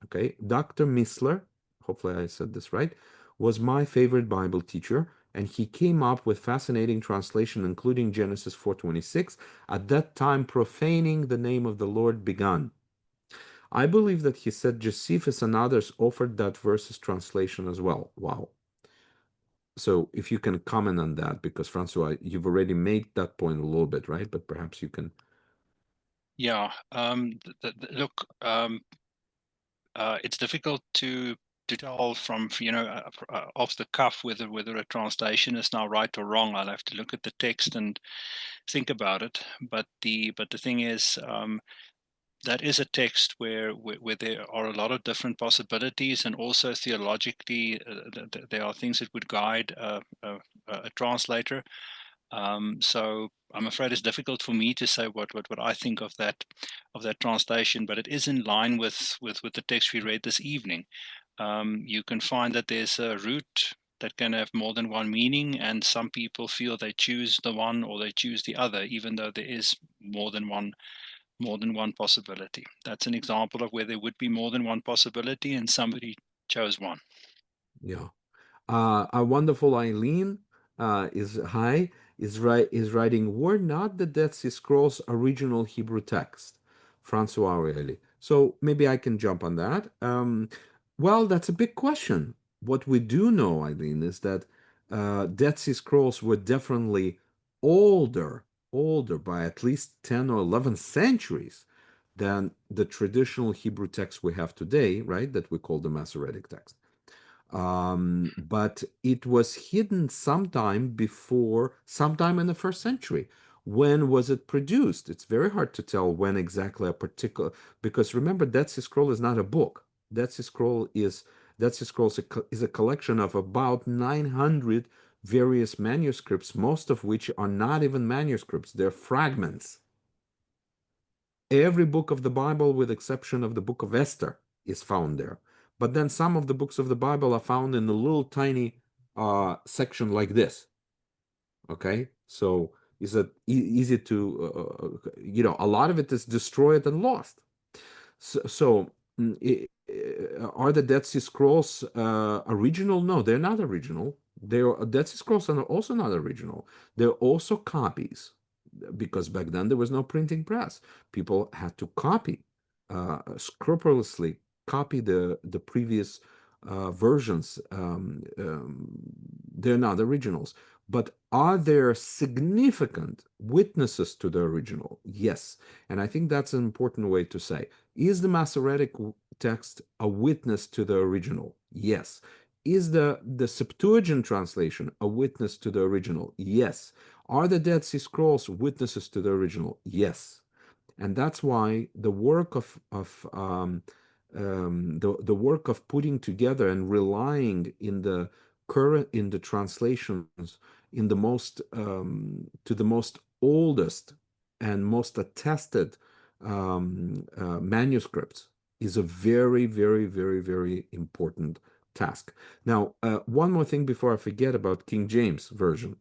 Okay, Dr. Missler, hopefully I said this right, was my favorite Bible teacher, and he came up with fascinating translation, including Genesis 4:26. At that time, profaning the name of the Lord began. I believe that he said Josephus and others offered that verse's translation as well. Wow. So if you can comment on that, because Francois, you've already made that point a little bit, right? But perhaps you can. Yeah. Look, it's difficult to tell from off the cuff whether a translation is now right or wrong. I'll have to look at the text and think about it. But the thing is, that is a text where there are a lot of different possibilities, and also theologically, there are things that would guide a translator. So I'm afraid it's difficult for me to say what I think of that translation, but it is in line with the text we read this evening. You can find that there's a root that can have more than one meaning, and some people feel they choose the one or they choose the other, even though there is more than one possibility. That's an example of where there would be more than one possibility, and somebody chose one. Yeah. Our wonderful Eileen is hi is writing. Were not the Dead Sea Scrolls original Hebrew text, Francois Aureli? So maybe I can jump on that. Well, that's a big question. What we do know, Eileen, is that Dead Sea Scrolls were definitely older, older by at least 10 or 11 centuries than the traditional Hebrew text we have today, right? That we call the Masoretic text. But it was hidden sometime in the first century. When was it produced? It's very hard to tell when exactly a particular, because remember, Dead Sea Scroll is not a book. Dead Sea Scroll is Dead Sea Scrolls is a collection of about 900 various manuscripts, most of which are not even manuscripts, they're fragments. Every book of the Bible, with exception of the book of Esther, is found there. But then some of the books of the Bible are found in a little tiny section like this. Okay, so is it easy to a lot of it is destroyed and lost. So, are the Dead Sea Scrolls original? No, they're not original. They're Dead Sea Scrolls are also not original. They're also copies. because back then there was no printing press. People had to copy, scrupulously copy the previous versions. They're not originals, but are there significant witnesses to the original? Yes, and I think that's an important way to say. Is the Masoretic text a witness to the original? Yes. Is the Septuagint translation a witness to the original? Yes. Are the Dead Sea Scrolls witnesses to the original? Yes. And that's why the work the work of putting together and relying in the current in the translations in the most to the most oldest and most attested manuscripts is a very, very, very, very important task. Now, one more thing before I forget about King James version.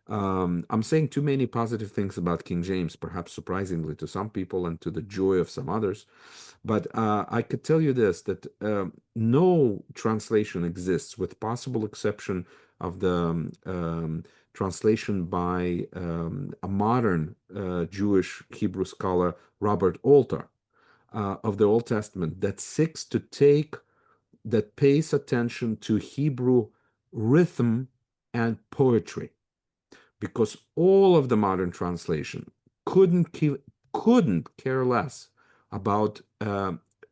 I'm saying too many positive things about King James, perhaps surprisingly to some people and to the joy of some others. But I could tell you this, that no translation exists, with possible exception of the translation by a modern Jewish Hebrew scholar, Robert Alter, of the Old Testament, that seeks to take, that pays attention to Hebrew rhythm and poetry, because all of the modern translation couldn't care less about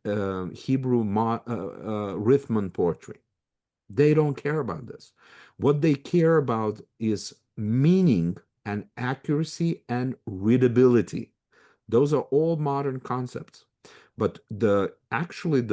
Hebrew rhythm and poetry. They don't care about this. What they care about is meaning and accuracy and readability. Those are all modern concepts. But the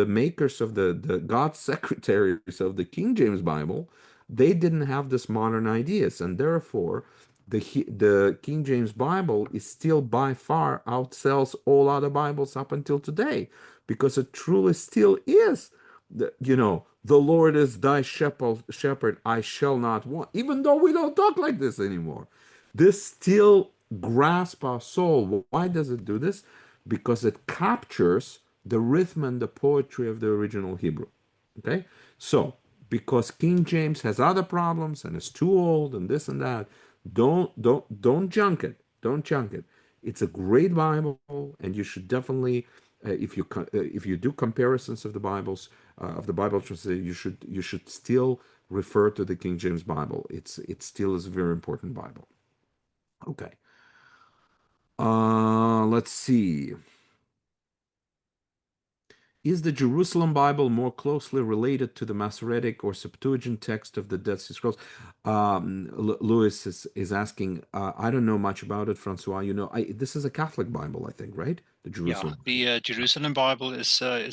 makers of the God secretaries of the King James Bible, they didn't have this modern ideas, and therefore the King James Bible is still by far outsells all other Bibles up until today, because it truly still is the Lord is thy shepherd, I shall not want. Even though we don't talk like this anymore, this still grasps our soul. Why does it do this? Because it captures the rhythm and the poetry of the original Hebrew. Okay? So, because King James has other problems and is too old and this and that, don't junk it. Don't junk it. It's a great Bible, and you should definitely, if you do comparisons of the Bible translation, you should still refer to the King James Bible. It still is a very important Bible. Okay. Let's see. Is the Jerusalem Bible more closely related to the Masoretic or Septuagint text of the Dead Sea Scrolls? Lewis is asking. I don't know much about it, Francois. This is a Catholic Bible, I think, right? The Yeah, Jerusalem. the Jerusalem Bible is a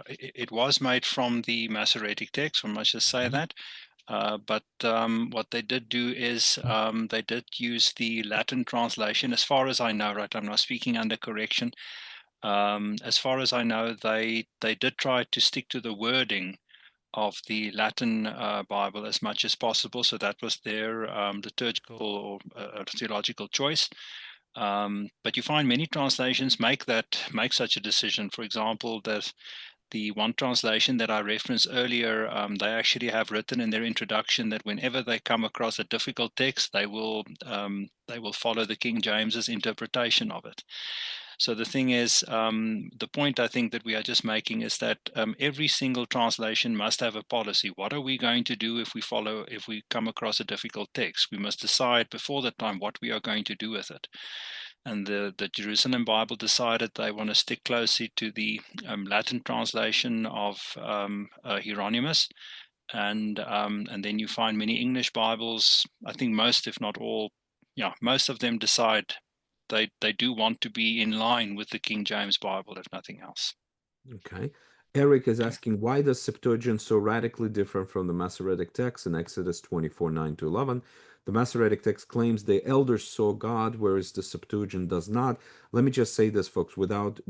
it was made from the Masoretic text. We must just say Mhm. that. But what they did do is they did use the Latin translation, as far as I know. Right, I'm not speaking under correction. As far as I know, they did try to stick to the wording of the Latin Bible as much as possible. So that was their liturgical or theological choice. But you find many translations make such a decision. For example, the one translation that I referenced earlier, they actually have written in their introduction that whenever they come across a difficult text, they will follow the King James's interpretation of it. So the thing is, the point I think that we are just making is that every single translation must have a policy. What are we going to do if we come across a difficult text? We must decide before that time what we are going to do with it. And the Jerusalem Bible decided they want to stick closely to the Latin translation of Hieronymus, and then you find many English Bibles. I think most, if not all, yeah, most of them decide they do want to be in line with the King James Bible, if nothing else. Okay. Eric is Okay. asking, why does Septuagint so radically differ from the Masoretic text in Exodus 24, 9 to 11? The Masoretic text claims the elders saw God, whereas the Septuagint does not. Let me just say this, folks, without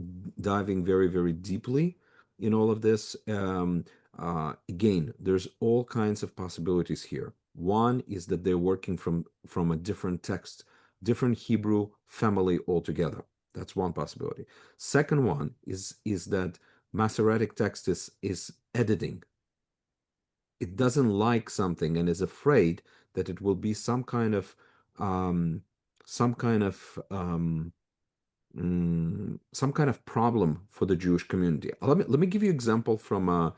diving very, very deeply in all of this. Again, there's all kinds of possibilities here. One is that they're working from a different text, different Hebrew family altogether. That's one possibility. Second one is that Masoretic text is editing. It doesn't like something and is afraid that it will be some kind of um, some kind of some kind of problem for the Jewish community. Let me give you an example from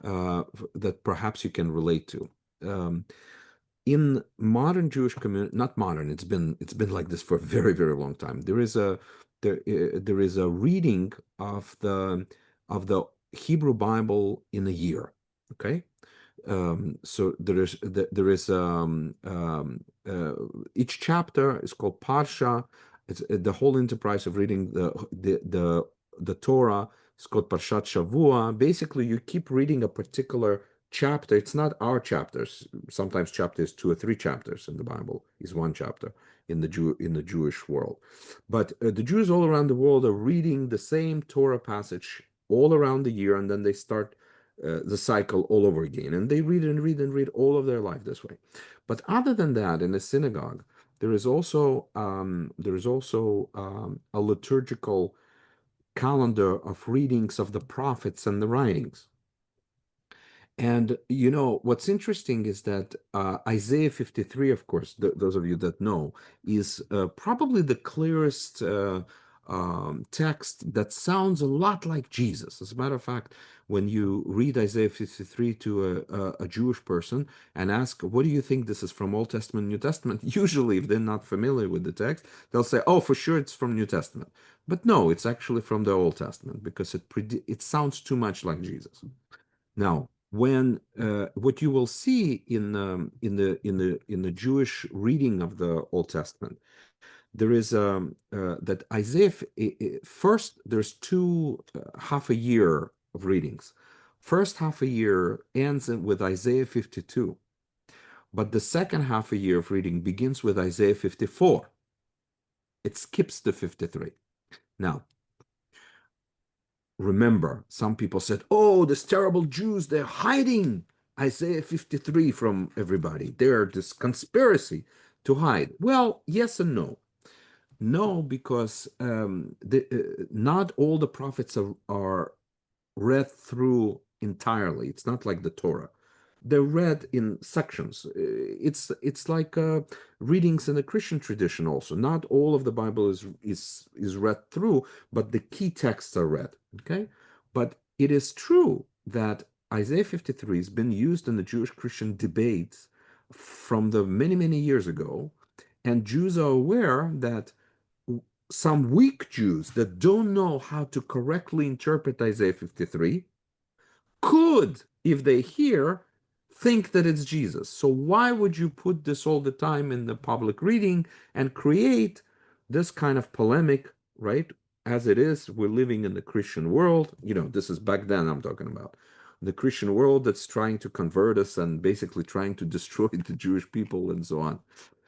that perhaps you can relate to. Um, in modern Jewish community, not modern, it's been like this for a very, very long time. There is a reading of the Hebrew Bible in a year. Okay, so there is each chapter is called Parsha. It's the whole enterprise of reading the Torah is called Parshat Shavua. Basically, you keep reading a particular chapter. It's not our chapters. Sometimes chapters, two or three chapters in the Bible is one chapter in the Jewish world. But the Jews all around the world are reading the same Torah passage all around the year, and then they start the cycle all over again. And they read and read and read all of their life this way. But other than that, in a synagogue, there is also a liturgical calendar of readings of the prophets and the writings. And what's interesting is that Isaiah 53, of course, those of you that know, is probably the clearest text that sounds a lot like Jesus. As a matter of fact, when you read Isaiah 53 to a Jewish person and ask, what do you think this is from Old Testament, New Testament? Usually, if they're not familiar with the text, they'll say, oh, for sure it's from New Testament. But no, it's actually from the Old Testament because it sounds too much like Jesus. Now, when what you will see in the Jewish reading of the Old Testament, there is that Isaiah first. There's two half a year of readings. First half a year ends with Isaiah 52, but the second half a year of reading begins with Isaiah 54. It skips the 53. Now, remember, some people said, oh, these terrible Jews, they're hiding Isaiah 53 from everybody. They're this conspiracy to hide. Well, yes and no. No, because not all the prophets are read through entirely. It's not like the Torah. They're read in sections. It's like readings in the Christian tradition also. Not all of the Bible is read through, but the key texts are read. Okay, but it is true that Isaiah 53 has been used in the Jewish Christian debates from the many, many years ago, and Jews are aware that some weak Jews that don't know how to correctly interpret Isaiah 53 could, if they hear, think that it's Jesus. So why would you put this all the time in the public reading and create this kind of polemic, right? As it is, we're living in the Christian world. This is back then I'm talking about. The Christian world that's trying to convert us and basically trying to destroy the Jewish people and so on.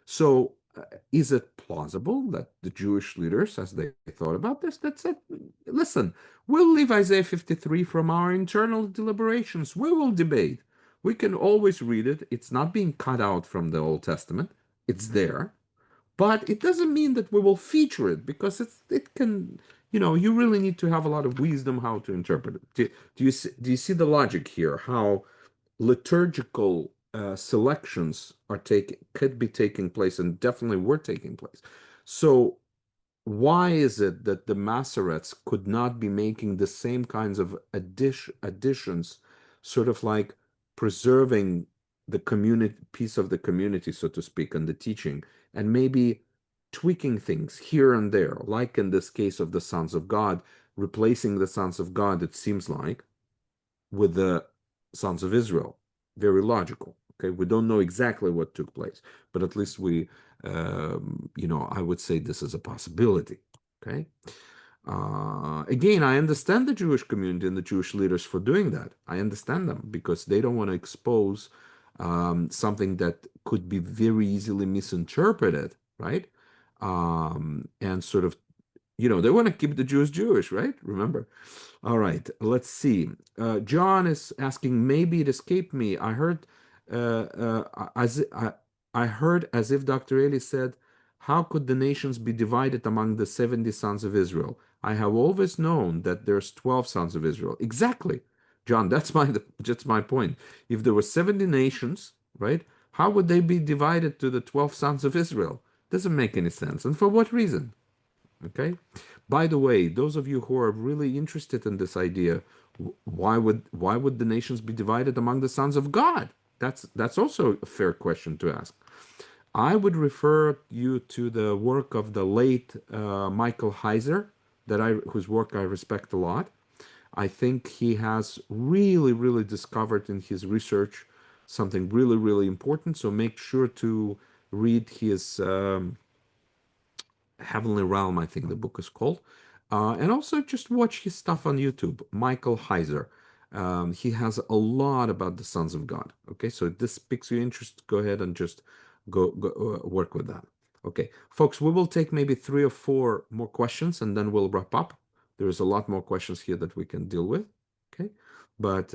So, is it plausible that the Jewish leaders, as they thought about this, that said, listen, we'll leave Isaiah 53 from our internal deliberations. We will debate. We can always read it. It's not being cut out from the Old Testament. It's there. But it doesn't mean that we will feature it because it can, you really need to have a lot of wisdom how to interpret it. Do you see the logic here? How liturgical selections could be taking place and definitely were taking place. So why is it that the Masoretes could not be making the same kinds of additions, sort of like preserving the community piece of the community, so to speak, and the teaching, and maybe tweaking things here and there, like in this case of the sons of God, replacing the sons of God, it seems like, with the sons of Israel. Very logical. Okay, we don't know exactly what took place, but at least I would say this is a possibility. Okay. Again, I understand the Jewish community and the Jewish leaders for doing that. I understand them because they don't want to expose something that could be very easily misinterpreted, right? And sort of, they want to keep the Jews Jewish, right? Remember. All right, let's see. John is asking, maybe it escaped me. I heard as if Dr. Eli said, how could the nations be divided among the 70 sons of Israel? I have always known that there's 12 sons of Israel. Exactly. John, that's my point. If there were 70 nations, right? How would they be divided to the 12 sons of Israel? Doesn't make any sense. And for what reason? Okay. By the way, those of you who are really interested in this idea, why would the nations be divided among the sons of God? That's also a fair question to ask. I would refer you to the work of the late Michael Heiser, whose work I respect a lot. I think he has really, really discovered in his research something really, really important. So make sure to read his Heavenly Realm, I think the book is called. And also just watch his stuff on YouTube, Michael Heiser. He has a lot about the sons of God. Okay, so if this piques your interest, go ahead and just go work with that. Okay, folks, we will take maybe 3 or 4 more questions and then we'll wrap up. There is a lot more questions here that we can deal with. Okay, but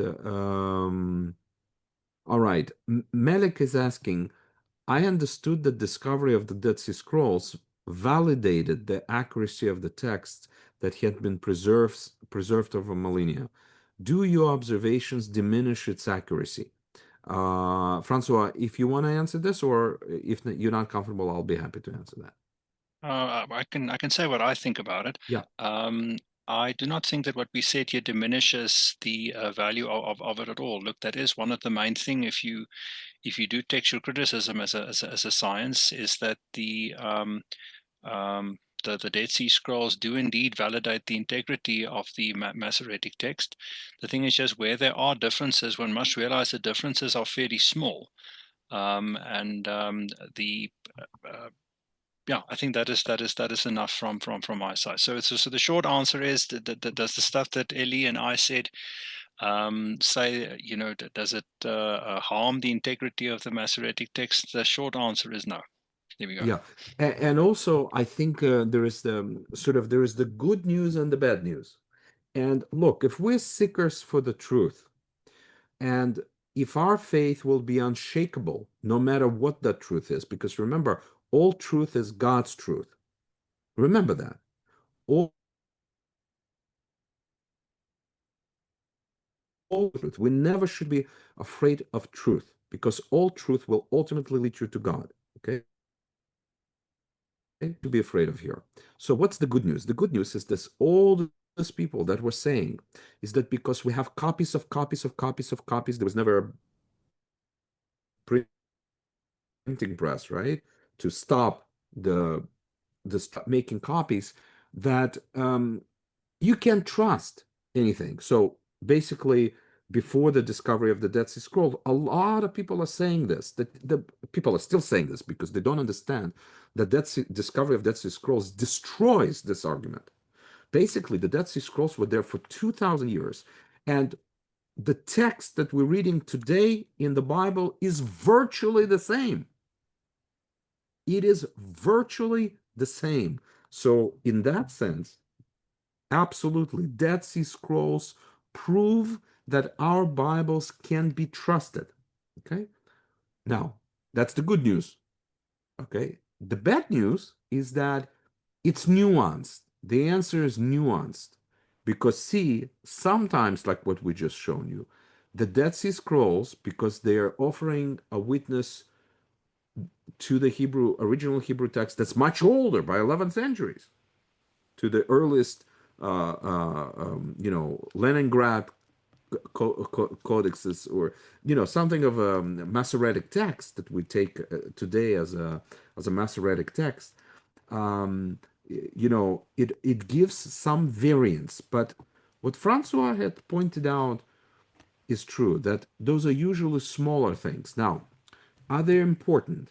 all right. Melik is asking, I understood the discovery of the Dead Sea Scrolls validated the accuracy of the texts that had been preserved over millennia. Do your observations diminish its accuracy? Francois, if you want to answer this, or if you're not comfortable, I'll be happy to answer that. I can say what I think about it. Yeah, Um, I do not think that what we said here diminishes the value of it at all. Look, that is one of the main thing. If you do textual criticism as a science, is that the Dead Sea Scrolls do indeed validate the integrity of the Masoretic text. The thing is just where there are differences, one must realize the differences are fairly small. And the uh, Yeah, I think that is enough from my side. So the short answer is that does the stuff that Ellie and I said say, does it harm the integrity of the Masoretic text? The short answer is no. There we go. yeah, and also I think there is the good news and the bad news. And look, if we're seekers for the truth, and if our faith will be unshakable, no matter what that truth is, because remember, all truth is God's truth. Remember that. All truth. We never should be afraid of truth because all truth will ultimately lead you to God. Okay? To be afraid of here. So, what's the good news? The good news is this all these people that were saying is that because we have copies of copies of copies of copies, there was never a printing press, right? To stop the making copies that you can't trust anything. So basically, before the discovery of the Dead Sea Scroll, a lot of people are saying this. That the people are still saying this because they don't understand that discovery of Dead Sea Scrolls destroys this argument. Basically, the Dead Sea Scrolls were there for 2,000 years, and the text that we're reading today in the Bible is virtually the same. It is virtually the same. So, in that sense, absolutely, Dead Sea Scrolls prove that our Bibles can be trusted. Okay. Now, that's the good news. Okay. The bad news is that it's nuanced. The answer is nuanced because, see, sometimes, like what we just shown you, the Dead Sea Scrolls, because they are offering a witness to the original Hebrew text that's much older by 11 centuries, to the earliest, Leningrad codexes, or something of a Masoretic text that we take today as a Masoretic text. It gives some variance, but what Francois had pointed out is true that those are usually smaller things. Now, are they important?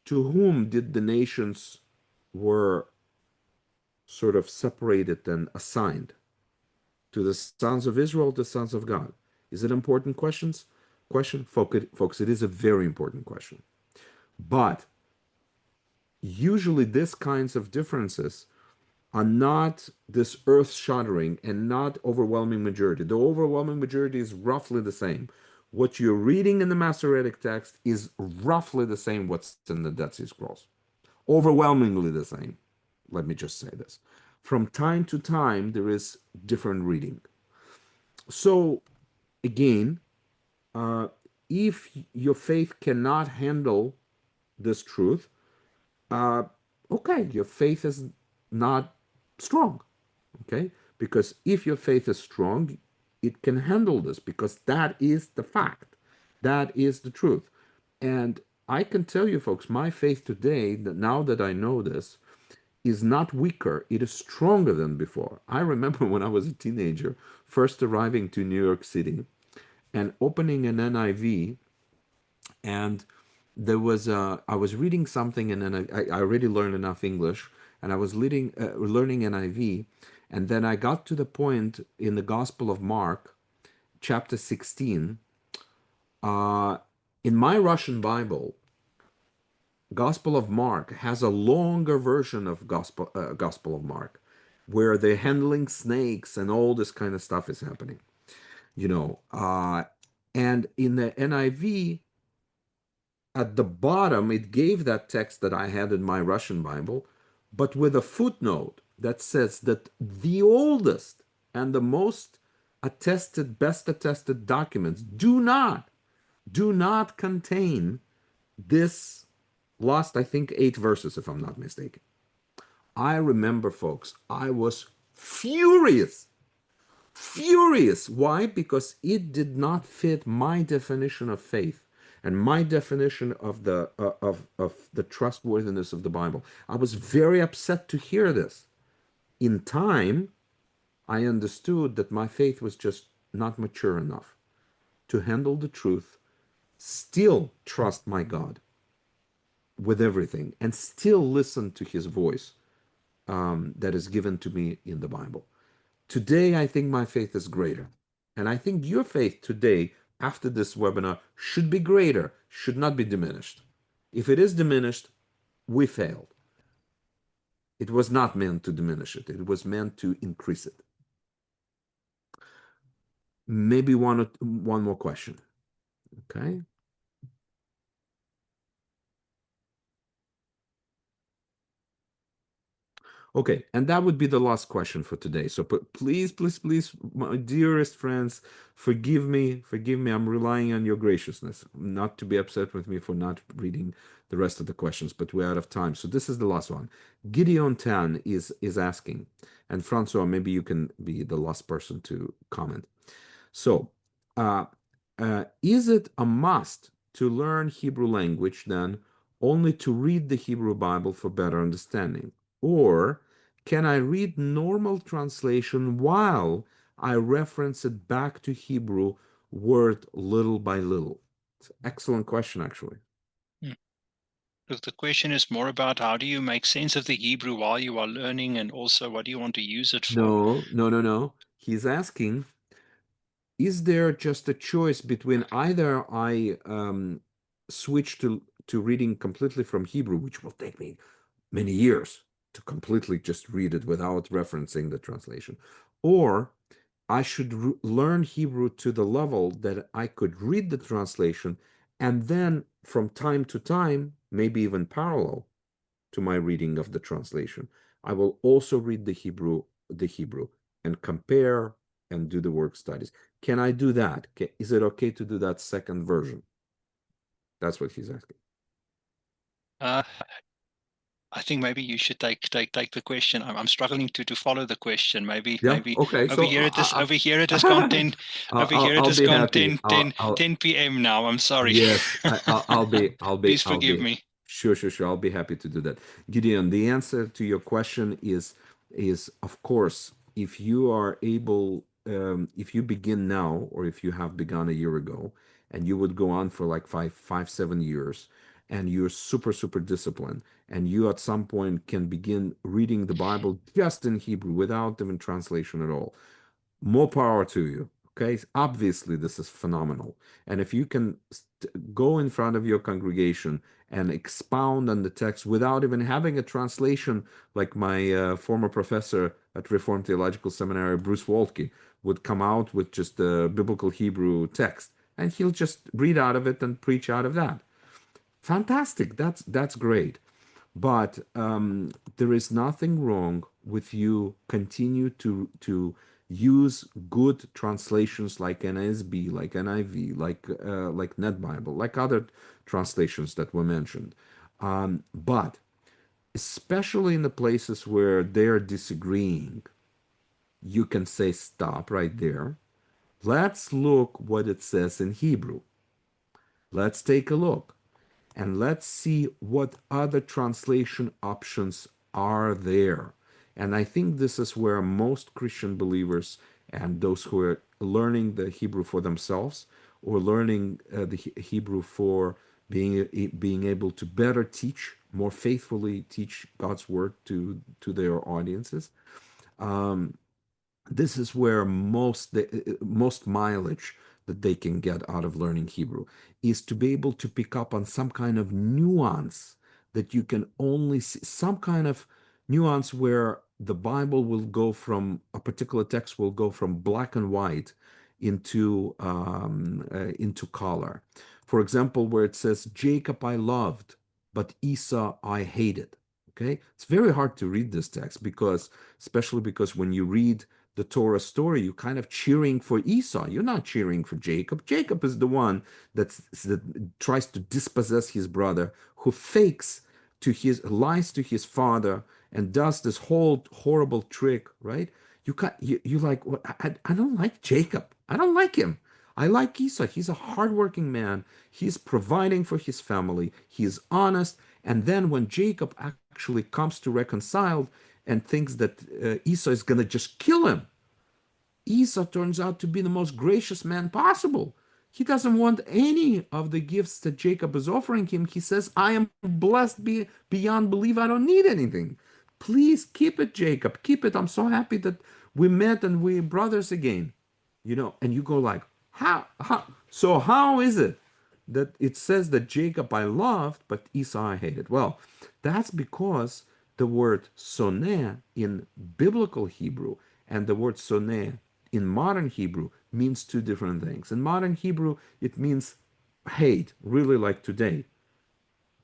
To whom did the nations were sort of separated and assigned? To the sons of Israel, the sons of God? Is it important question? Folks, it is a very important question. But usually these kinds of differences are not this earth-shattering and not overwhelming majority. The overwhelming majority is roughly the same. What you're reading in the Masoretic text is roughly the same what's in the Dead Sea Scrolls. Overwhelmingly the same. Let me just say this. From time to time, there is different reading. So, again, uh, if your faith cannot handle this truth, uh, okay, your faith is not strong. Okay? Because if your faith is strong, it can handle this because that is the fact. That is the truth. And I can tell you, folks, my faith today, that now that I know this, is not weaker. It is stronger than before. I remember when I was a teenager, first arriving to New York City and opening an NIV, and I was reading something, and then I already learned enough English, and I was learning NIV, and then I got to the point in the Gospel of Mark, chapter 16. Uh, in my Russian Bible, Gospel of Mark has a longer version of Gospel of Mark, where they're handling snakes and all this kind of stuff is happening. You know, and in the NIV, at the bottom, it gave that text that I had in my Russian Bible, but with a footnote that says that the oldest and the most attested, best attested documents do not contain this last, I think, 8 verses, if I'm not mistaken. I remember, folks, I was furious. Furious. Why? Because it did not fit my definition of faith and my definition of the trustworthiness of the Bible. I was very upset to hear this. In time, I understood that my faith was just not mature enough to handle the truth, still trust my God with everything, and still listen to His voice that is given to me in the Bible. Today, I think my faith is greater. And I think your faith today, after this webinar, should be greater, should not be diminished. If it is diminished, we failed. It was not meant to diminish it, it was meant to increase it. Maybe one more question. Okay. Okay, and that would be the last question for today. So please, please, please, my dearest friends, forgive me. I'm relying on your graciousness, not to be upset with me for not reading the rest of the questions, but we're out of time. So this is the last one. Gideon Tan is asking, and Francois, maybe you can be the last person to comment. So, uh, is it a must to learn Hebrew language then only to read the Hebrew Bible for better understanding? Or can I read normal translation while I reference it back to Hebrew word little by little? It's an excellent question, actually. Hmm. Look, the question is more about how do you make sense of the Hebrew while you are learning, and also what do you want to use it for? No, no, no, no. He's asking, is there just a choice between either I switch to reading completely from Hebrew, which will take me many years to completely just read it without referencing the translation, or I should learn Hebrew to the level that I could read the translation and then from time to time, maybe even parallel to my reading of the translation, I will also read the Hebrew and compare and do the work studies. Can I do that? Is it okay to do that second version? That's what he's asking. Uh, I think maybe you should take the question. I'm struggling to follow the question. Yeah. Maybe Okay. So over here it is content over here it I'll is be happy. content 10 p.m. now. I'm sorry. Yes, Please forgive me. sure, sure, sure. I'll be happy to do that. Gideon, the answer to your question is of course, if you are able, if you begin now, or if you have begun a year ago, and you would go on for like 7 years, and you're super, super disciplined, and you at some point can begin reading the Bible just in Hebrew without even translation at all, more power to you. Okay, obviously this is phenomenal, and if you can go in front of your congregation and expound on the text without even having a translation, like my former professor at Reformed Theological Seminary, Bruce Waltke, would come out with just the biblical Hebrew text, and he'll just read out of it and preach out of that. Fantastic. That's great. But there is nothing wrong with you continue to use good translations like NSB, like NIV, like NetBible, like other translations that were mentioned. But especially in the places where they're disagreeing, you can say stop right there. Let's look what it says in Hebrew. Let's take a look and let's see what other translation options are there. And I think this is where most Christian believers and those who are learning the Hebrew for themselves or learning the Hebrew for being able to better teach, more faithfully teach God's word to their audiences, this is where most mileage that they can get out of learning Hebrew is to be able to pick up on some kind of nuance that you can only see, some kind of nuance where the Bible will go from a particular text will go from black and white into color. For example, where it says, Jacob I loved, but Esau I hated. Okay, it's very hard to read this text because, especially because when you read the Torah story, you're kind of cheering for Esau. You're not cheering for Jacob. Jacob is the one that tries to dispossess his brother, who fakes to his lies to his father and does this whole horrible trick, right? You like what? I don't like Jacob. I don't like him. I like Esau. He's a hardworking man. He's providing for his family. He's honest. And then when Jacob actually comes to reconcile and thinks that Esau is going to just kill him, Esau turns out to be the most gracious man possible. He doesn't want any of the gifts that Jacob is offering him. He says, I am blessed beyond belief. I don't need anything. Please keep it, Jacob. Keep it. I'm so happy that we met and we're brothers again. And you go like, how is it that it says that Jacob I loved, but Esau I hated? Well, that's because the word soneh in biblical Hebrew and the word soneh in modern Hebrew means two different things. In modern Hebrew, it means hate, really like today.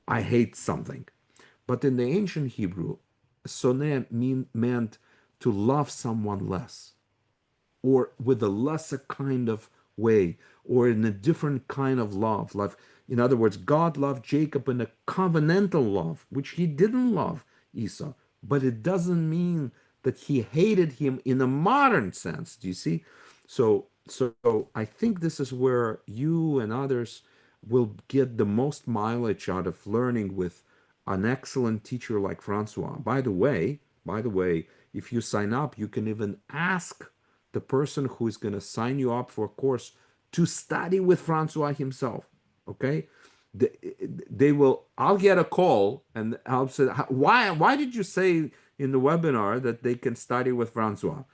I hate something. But in the ancient Hebrew, soneh meant to love someone less or with a lesser kind of way or in a different kind of love. Like, in other words, God loved Jacob in a covenantal love, which he didn't love Esau. But it doesn't mean that he hated him in a modern sense. Do you see? So I think this is where you and others will get the most mileage out of learning with an excellent teacher like Francois. By the way, if you sign up, you can even ask the person who is going to sign you up for a course to study with Francois himself. Okay, they, they will. I'll get a call and I'll say, why did you say in the webinar that they can study with Francois?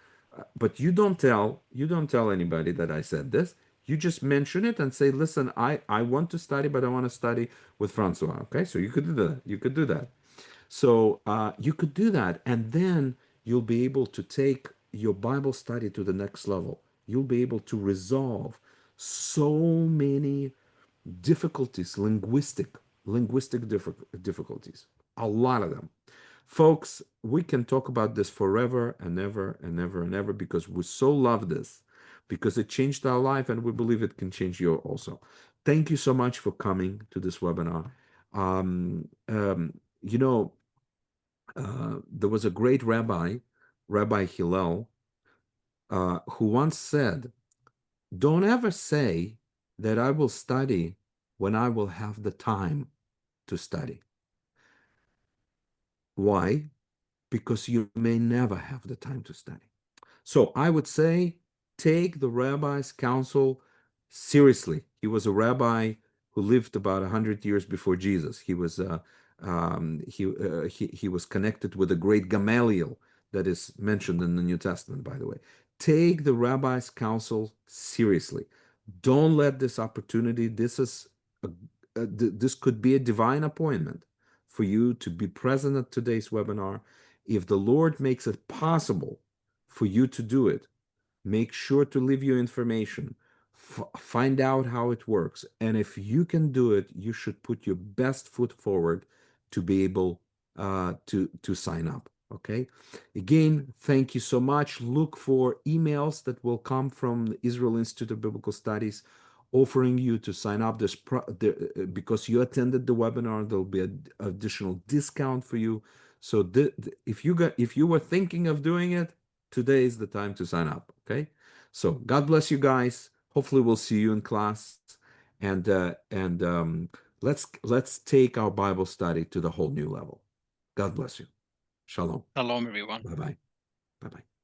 But you don't tell anybody that I said this. You just mention it and say, listen, I want to study, but I want to study with Francois. Okay, so you could do that. You could do that. So you could do that, and then you'll be able to take your Bible study to the next level. You'll be able to resolve so many difficulties, linguistic difficulties, a lot of them. Folks, we can talk about this forever and ever and ever and ever because we so love this, because it changed our life and we believe it can change yours also. Thank you so much for coming to this webinar. Um, um, you know, there was a great rabbi, Rabbi Hillel, who once said, don't ever say that I will study when I will have the time to study. Why? Because you may never have the time to study. So I would say take the rabbi's counsel seriously. He was a rabbi who lived about 100 years before Jesus. He was connected with a great Gamaliel that is mentioned in the New Testament, by the way. Take the rabbi's counsel seriously. Don't let this opportunity. This could be a divine appointment for you to be present at today's webinar. If the Lord makes it possible for you to do it, make sure to leave your information, find out how it works. And if you can do it, you should put your best foot forward to be able to sign up. Okay. Again, thank you so much. Look for emails that will come from the Israel Institute of Biblical Studies offering you to sign up. Because you attended the webinar, there'll be an additional discount for you. So if you were thinking of doing it, today is the time to sign up. Okay. So God bless you guys. Hopefully we'll see you in class, and let's take our Bible study to the whole new level. God bless you. Shalom. Shalom, everyone. Bye bye. Bye bye.